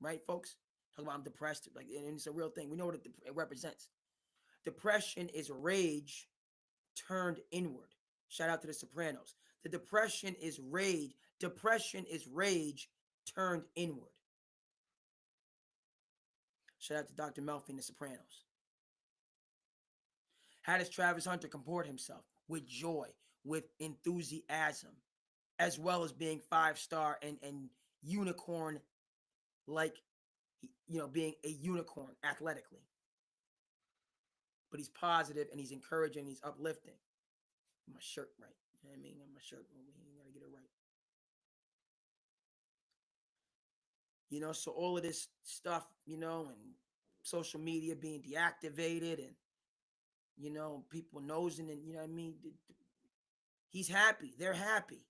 Right, folks? Talking about I'm depressed, and it's a real thing. We know what it represents. Depression is rage turned inward. Shout out to the Sopranos. The depression is rage. Depression is rage turned inward. Shout out to Dr. Melfi and the Sopranos. How does Travis Hunter comport himself? With joy, with enthusiasm, as well as being 5-star and unicorn, like, being a unicorn athletically. But he's positive and he's encouraging, he's uplifting. My shirt right. You know what I mean? My shirt over here. You gotta get it right. So all of this stuff, and social media being deactivated and, people nosing and, you know what I mean? He's happy. They're happy.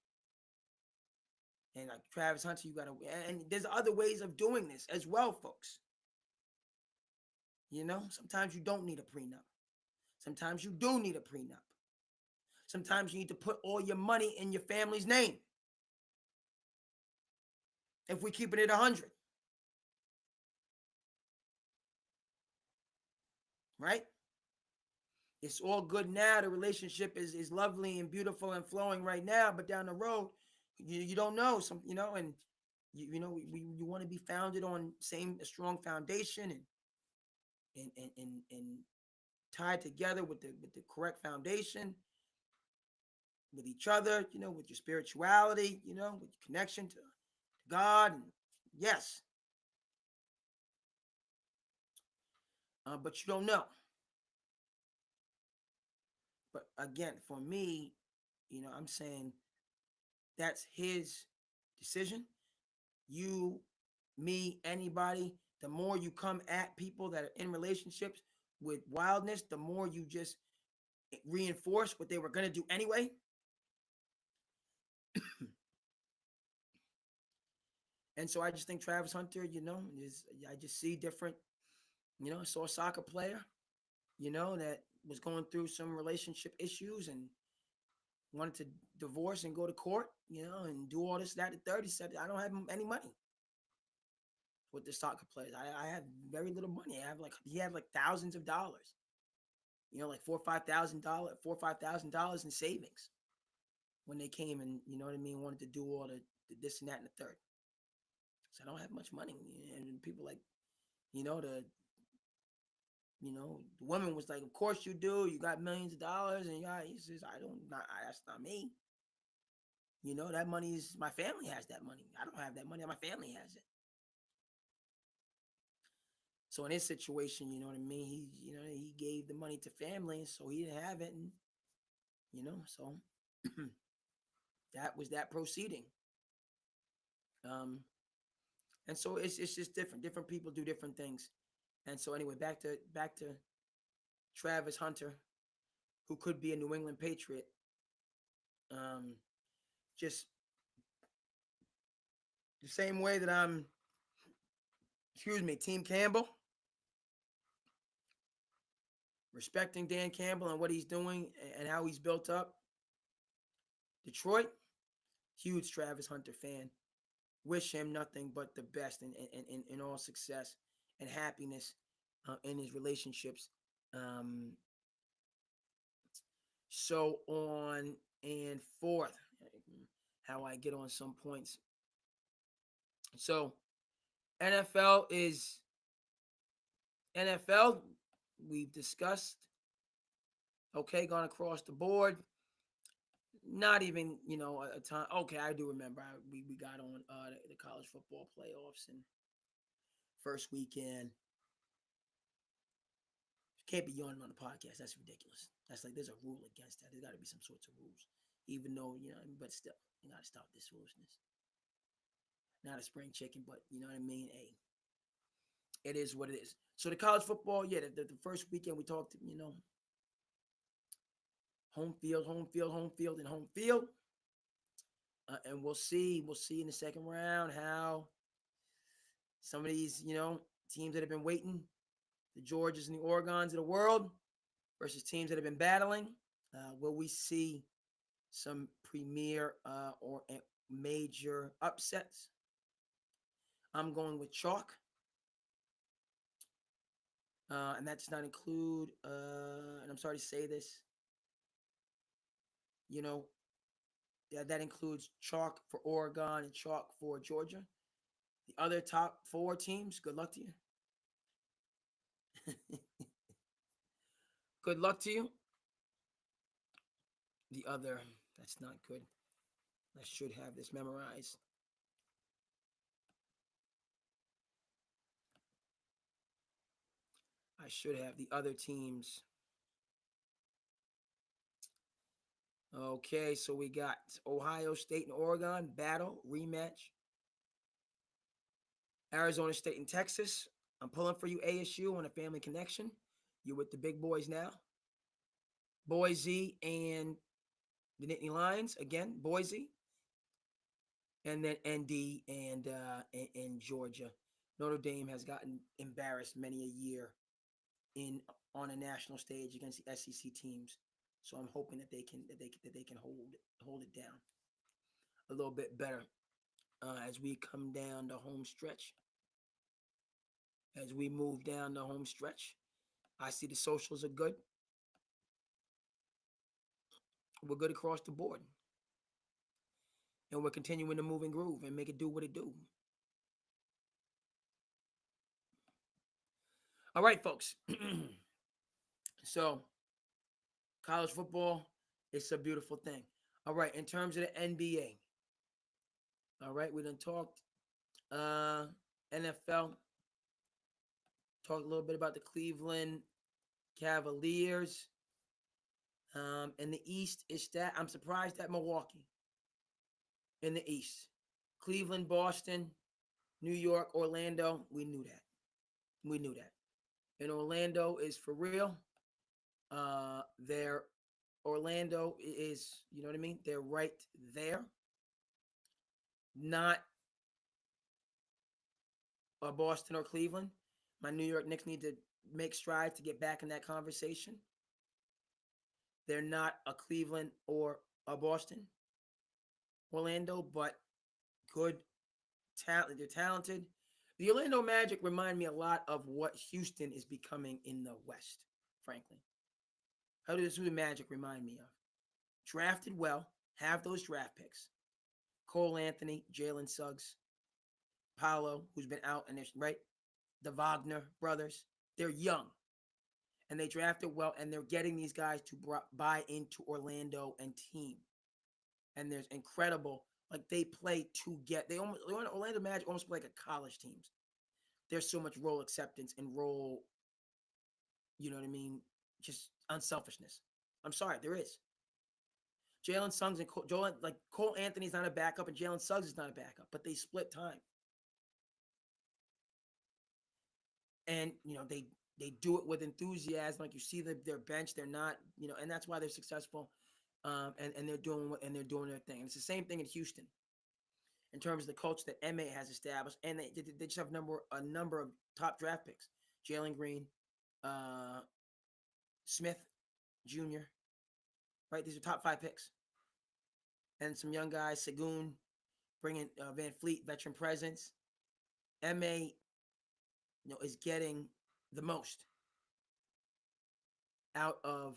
And like Travis Hunter, and there's other ways of doing this as well, folks. Sometimes you don't need a prenup. Sometimes you do need a prenup. Sometimes you need to put all your money in your family's name. If we keep it at 100. Right? It's all good now. The relationship is lovely and beautiful and flowing right now, but down the road, you don't know and you want to be founded on a strong foundation and tied together with the correct foundation with each other, with your spirituality, with your connection to God. And yes. But you don't know. But again, for me, I'm saying that's his decision. You, me, anybody, the more you come at people that are in relationships with wildness, the more you just reinforce what they were going to do anyway. And so I just think Travis Hunter, I just see different, I saw a soccer player, that was going through some relationship issues and wanted to divorce and go to court, and do all this, that, and the third. He said, I don't have any money with the soccer players. I have very little money. He had like thousands of dollars, like $4,000 or $5,000 in savings when they came and, wanted to do all the this and that and the third. So I don't have much money. And people like, the woman was like, of course you do. You got millions of dollars. And he says, that's not me. That money is, my family has that money. I don't have that money. My family has it. So in his situation, you know what I mean? He gave the money to family, so he didn't have it. And, so that was that proceeding. And so it's just different. Different people do different things. And so anyway, back to Travis Hunter, who could be a New England Patriot. Just the same way that I'm, Team Campbell, respecting Dan Campbell and what he's doing and how he's built up Detroit. Huge Travis Hunter fan. Wish him nothing but the best in all success and happiness in his relationships. Um, so on and forth. How I get on some points. So NFL is NFL. We've discussed. Okay, gone across the board. Not even a time. Okay, I do remember. We got on the college football playoffs and first weekend. Can't be yawning on the podcast. That's ridiculous. That's like there's a rule against that. There's got to be some sorts of rules, even though but still, you got to stop this foolishness. Not a spring chicken, but you know what I mean. Hey, it is what it is. So the college football, yeah, the first weekend we talked, home field, home field, home field, and home field. And we'll see in the second round how some of these, teams that have been waiting, the Georgias and the Oregons of the world versus teams that have been battling. Will we see some premier or major upsets? I'm going with chalk. And that does not include, and I'm sorry to say this, that includes chalk for Oregon and chalk for Georgia. The other top 4 teams, good luck to you. Good luck to you. The other, that's not good. I should have this memorized. I should have the other teams. Okay, so we got Ohio State and Oregon battle rematch. Arizona State and Texas. I'm pulling for you, ASU, on a family connection. You're with the big boys now. Boise and the Nittany Lions again. Boise, and then ND and Georgia. Notre Dame has gotten embarrassed many a year on a national stage against the SEC teams. So I'm hoping that they can hold it down a little bit better as we come down the home stretch. As we move down the home stretch, I see the socials are good. We're good across the board, and we're continuing to move and groove and make it do what it do. All right, folks. So college football, it's a beautiful thing. All right, in terms of the NBA, all right, we done talked NFL, talked a little bit about the Cleveland Cavaliers. In the East, it's that I'm surprised at Milwaukee. In the East, Cleveland, Boston, New York, Orlando, we knew that. We knew that. And Orlando is for real. They're Orlando is, you know what I mean? They're right there. Not Boston or Cleveland. My New York Knicks need to make strides to get back in that conversation. They're not a Cleveland or a Boston, Orlando, but good talent. They're talented. The Orlando Magic remind me a lot of what Houston is becoming in the West, frankly. How does the Magic remind me of? Drafted well, have those draft picks. Cole Anthony, Jalen Suggs, Paolo, who's been out, and there's right, the Wagner brothers. They're young, and they drafted well, and they're getting these guys to buy into Orlando and team. And there's incredible, like they play to get. Orlando Magic almost play like a college teams. There's so much role acceptance and role, you know what I mean, just unselfishness. I'm sorry, there is. Jalen Suggs and Cole Anthony's not a backup, and Jalen Suggs is not a backup, but they split time. And they do it with enthusiasm. Like you see their bench, they're not, and that's why they're successful. And they're doing their thing. And it's the same thing in Houston in terms of the culture that MA has established, and they just have a number of top draft picks: Jalen Green, Smith Jr. Right, these are top 5 picks. and some young guys, Sagoon, bringing Van Fleet, veteran presence. MA, is getting the most out of,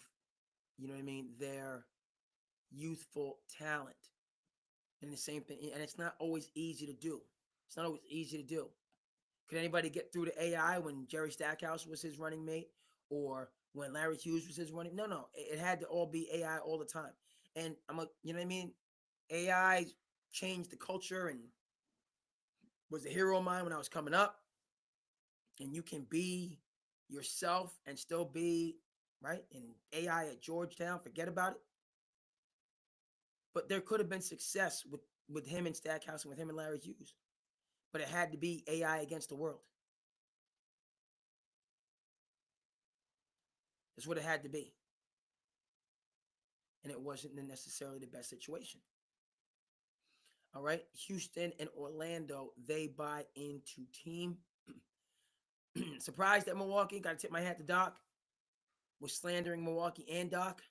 their youthful talent. And the same thing, and it's not always easy to do. It's not always easy to do. Could anybody get through to AI when Jerry Stackhouse was his running mate, or when Larry Hughes was his running? No. It had to all be AI all the time. And I'm like, AI changed the culture and was a hero of mine when I was coming up. And you can be yourself and still be right. And AI at Georgetown, forget about it. But there could have been success with him and Stackhouse and with him and Larry Hughes. But it had to be AI against the world. That's what it had to be. And it wasn't necessarily the best situation. All right. Houston and Orlando, they buy into team. Surprised at Milwaukee. Got to tip my hat to Doc. Was slandering Milwaukee and Doc.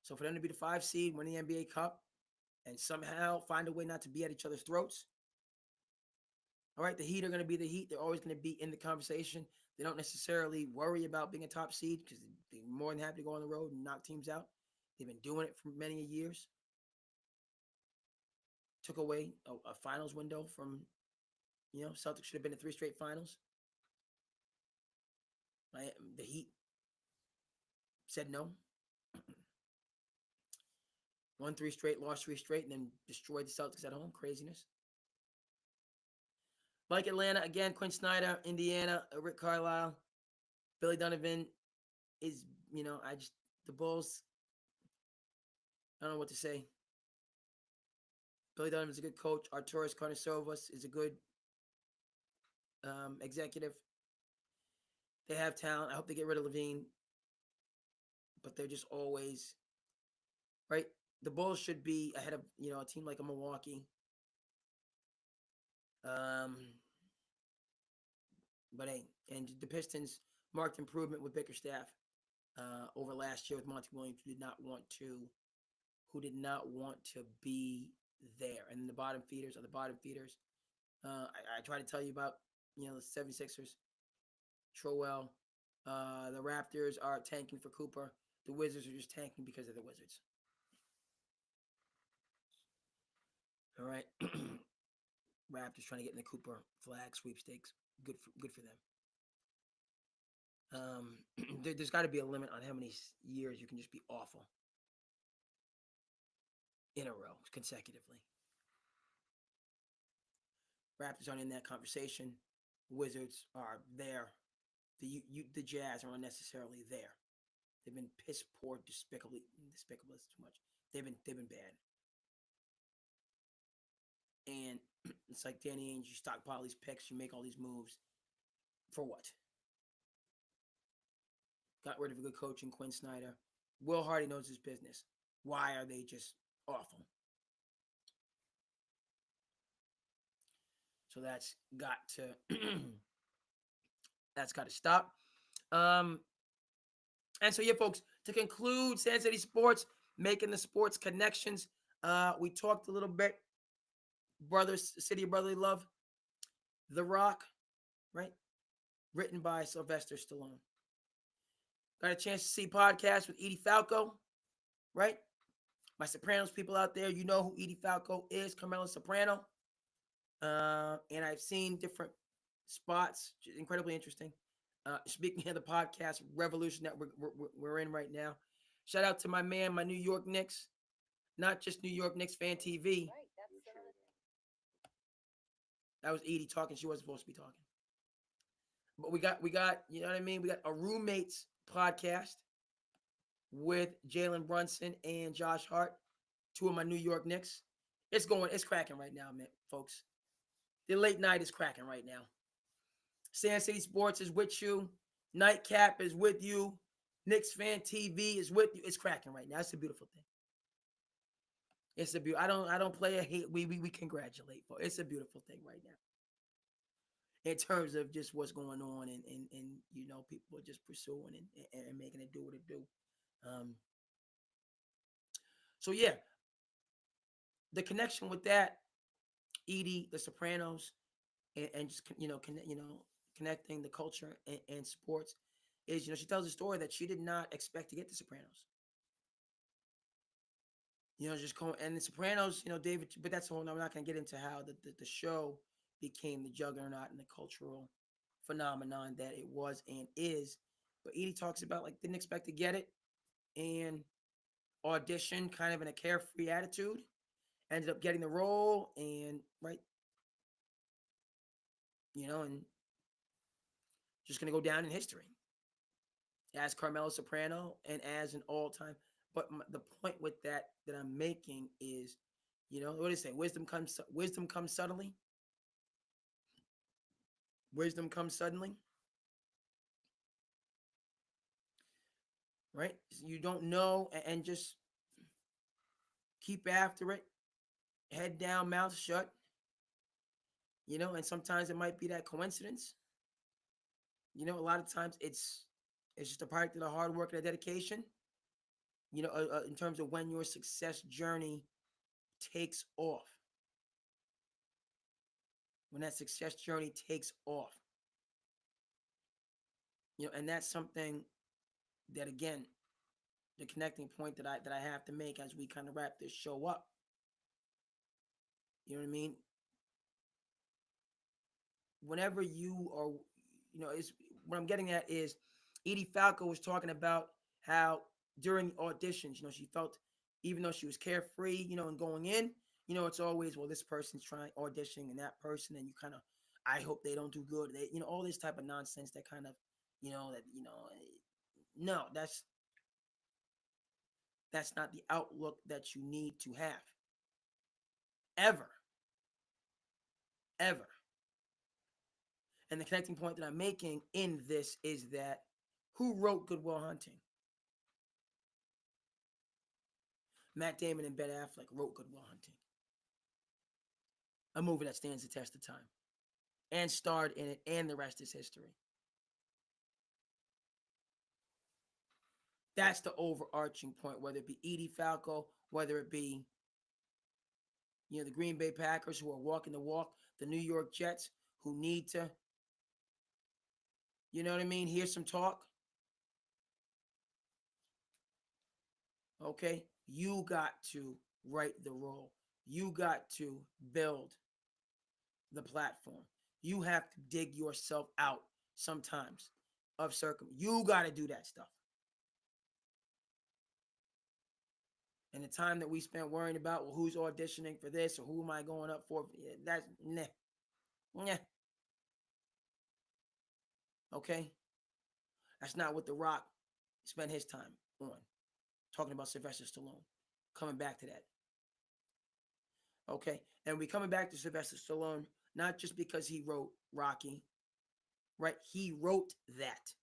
So for them to be the 5 seed, win the NBA Cup, and somehow find a way not to be at each other's throats. All right, the Heat are going to be the Heat. They're always going to be in the conversation. They don't necessarily worry about being a top seed because they're more than happy to go on the road and knock teams out. They've been doing it for many years. Took away a finals window from, Celtics should have been in 3 straight finals. The Heat said no. Won 3 straight, lost 3 straight, and then destroyed the Celtics at home. Craziness. Like Atlanta, again, Quinn Snyder, Indiana, Rick Carlisle, Billy Donovan is, the Bulls, I don't know what to say. Billy Donovan's a good coach. Arturas Karnisovas is a good executive. They have talent. I hope they get rid of Levine. But they're just always, right? The Bulls should be ahead of, a team like a Milwaukee. But hey, and the Pistons marked improvement with Bickerstaff over last year with Monty Williams, who did not want to be there. And the bottom feeders are the bottom feeders. I try to tell you about, the 76ers, Trowell. The Raptors are tanking for Cooper. The Wizards are just tanking because of the Wizards. All right. Raptors trying to get in the Cooper flag sweepstakes. Good for them. There's got to be a limit on how many years you can just be awful in a row consecutively. Raptors aren't in that conversation. Wizards are there. The Jazz are unnecessarily there. They've been piss poor, despicable is too much. They've been bad. And it's like Danny Ainge, you stockpile these picks, you make all these moves. For what? Got rid of a good coach in Quinn Snyder. Will Hardy knows his business. Why are they just awful? So that's got to stop. And so yeah, folks, to conclude, SandCity Sports, making the sports connections. We talked a little bit, brothers, City of Brotherly Love, The Rock, right? Written by Sylvester Stallone. Got a chance to see podcast with Edie Falco, right? My Sopranos people out there, you know who Edie Falco is, Carmela Soprano. And I've seen different spots, incredibly interesting. Speaking of the podcast revolution that we're in right now, shout out to my man, my New York Knicks, not just New York Knicks Fan TV. Right, that was Edie talking. She wasn't supposed to be talking. But we got, you know what I mean? We got a roommates podcast with Jalen Brunson and Josh Hart, 2 of my New York Knicks. It's cracking right now, man, folks. The late night is cracking right now. SandCity Sports is with you. Nightcap is with you. Knicks Fan TV is with you. It's cracking right now. It's a beautiful thing. It's a beautiful. I don't play a hate. We congratulate. It's a beautiful thing right now. In terms of just what's going on and people are just pursuing and making it do what it do. So yeah, the connection with that, Edie, The Sopranos, and just connecting the culture and sports is, she tells a story that she did not expect to get The Sopranos. Just going and The Sopranos, David, but that's a whole. I'm not going to get into how the show became the juggernaut and the cultural phenomenon that it was and is. But Edie talks about like didn't expect to get it and auditioned kind of in a carefree attitude, ended up getting the role and right, and just going to go down in history as Carmela Soprano and as an all-time. But the point with that I'm making is, what do they say? Wisdom comes suddenly. Wisdom comes suddenly, right? You don't know, and just keep after it. Head down, mouth shut. And sometimes it might be that coincidence. A lot of times it's just a product of the hard work and the dedication. In terms of when your success journey takes off, when that success journey takes off, and that's something that again, the connecting point that I have to make as we kind of wrap this show up. You know what I mean? Whenever you are, is what I'm getting at is Edie Falco was talking about how during auditions, she felt even though she was carefree, and going in, it's always, well, this person's trying auditioning and that person, and you kind of, I hope they don't do good. They, all this type of nonsense that kind of, no, that's not the outlook that you need to have. Ever. Ever. And the connecting point that I'm making in this is that who wrote Good Will Hunting? Matt Damon and Ben Affleck wrote Good Will Hunting. A movie that stands the test of time. And starred in it, and the rest is history. That's the overarching point, whether it be Edie Falco, whether it be, the Green Bay Packers who are walking the walk, the New York Jets who need to, hear some talk. Okay? You got to write the role. You got to build the platform. You have to dig yourself out sometimes of You got to do that stuff. And the time that we spent worrying about, well, who's auditioning for this or who am I going up for? That's nah. Nah. Okay? That's not what The Rock spent his time on. Talking about Sylvester Stallone. Coming back to that. Okay? And we coming back to Sylvester Stallone, not just because he wrote Rocky, right? He wrote that.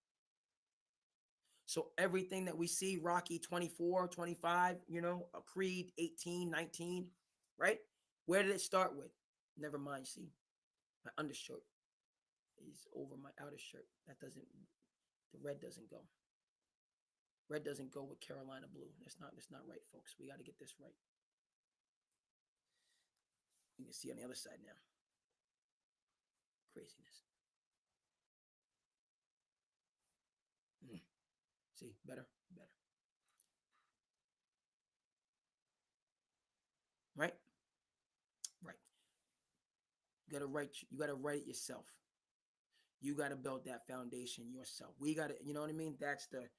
So everything that we see, Rocky 24, 25, a Creed 18, 19, right? Where did it start with? Never mind, see, my undershirt is over my outer shirt. The red doesn't go. Red doesn't go with Carolina blue. That's not right, folks. We got to get this right. You can see on the other side now. Craziness. See, better. Right? Right. You gotta write it yourself. You gotta build that foundation yourself. We gotta, you know what I mean? That's the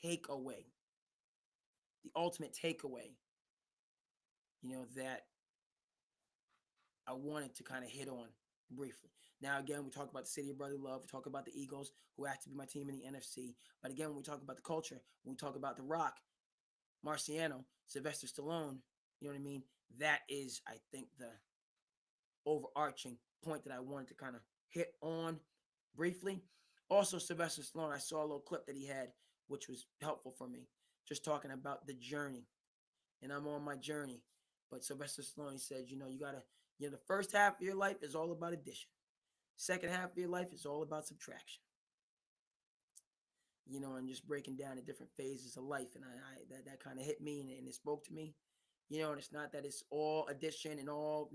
takeaway, the ultimate takeaway, that I wanted to kind of hit on briefly. Now, again, we talk about the city of brotherly love. We talk about the Eagles, who have to be my team in the NFC. But again, when we talk about the culture, when we talk about The Rock, Marciano, Sylvester Stallone, you know what I mean? That is, I think, the overarching point that I wanted to kind of hit on briefly. Also, Sylvester Stallone, I saw a little clip that he had, which was helpful for me, just talking about the journey. And I'm on my journey. But Sylvester Stallone said, you gotta, the first half of your life is all about addition. Second half of your life is all about subtraction. And just breaking down the different phases of life. And that kind of hit me and it spoke to me. And it's not that it's all addition and all,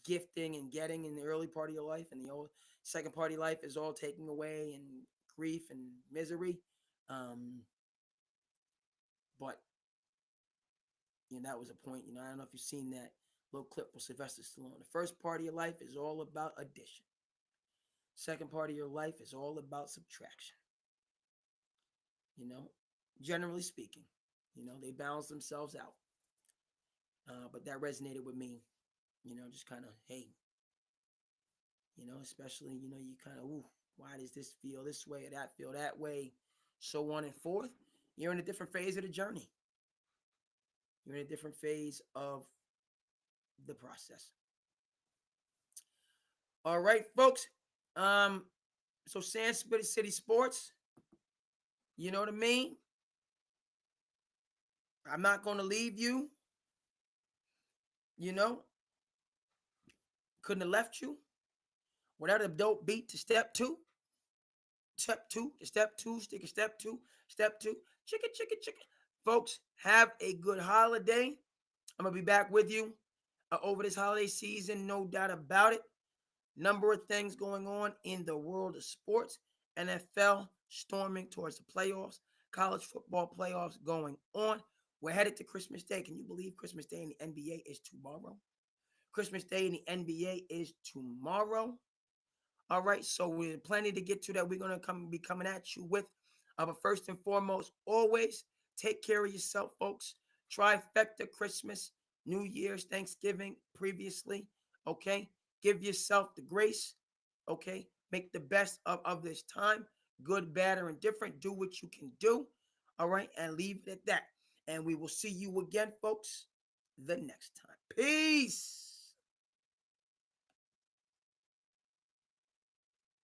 gifting and getting in the early part of your life, and the old second part of your life is all taking away and grief and misery. Um, but that was a point. I don't know if you've seen that little clip with Sylvester Stallone. The first part of your life is all about addition. Second part of your life is all about subtraction. You know, generally speaking, they balance themselves out. But that resonated with me. Just kind of, hey, especially, you kind of, ooh, why does this feel this way or that feel that way, so on and forth. You're in a different phase of the journey. You're in a different phase of the process. All right, folks. So SandCity Sports, you know what I mean? I'm not going to leave you. You know, couldn't have left you without a dope beat to step two. Step two, step two, stick a step two, chicken, chicken, chicken. Folks, have a good holiday. I'm going to be back with you over this holiday season, no doubt about it. Number of things going on in the world of sports. NFL storming towards the playoffs. College football playoffs going on. We're headed to Christmas Day. Can you believe Christmas Day in the NBA is tomorrow? Christmas Day in the NBA is tomorrow. All right, so we're plenty to get to that we're going to be coming at you with. But first and foremost, always take care of yourself, folks. Trifecta Christmas, New Year's, Thanksgiving previously, okay? Give yourself the grace, okay? Make the best of this time, good, bad, or indifferent. Do what you can do, all right? And leave it at that. And we will see you again, folks, the next time. Peace.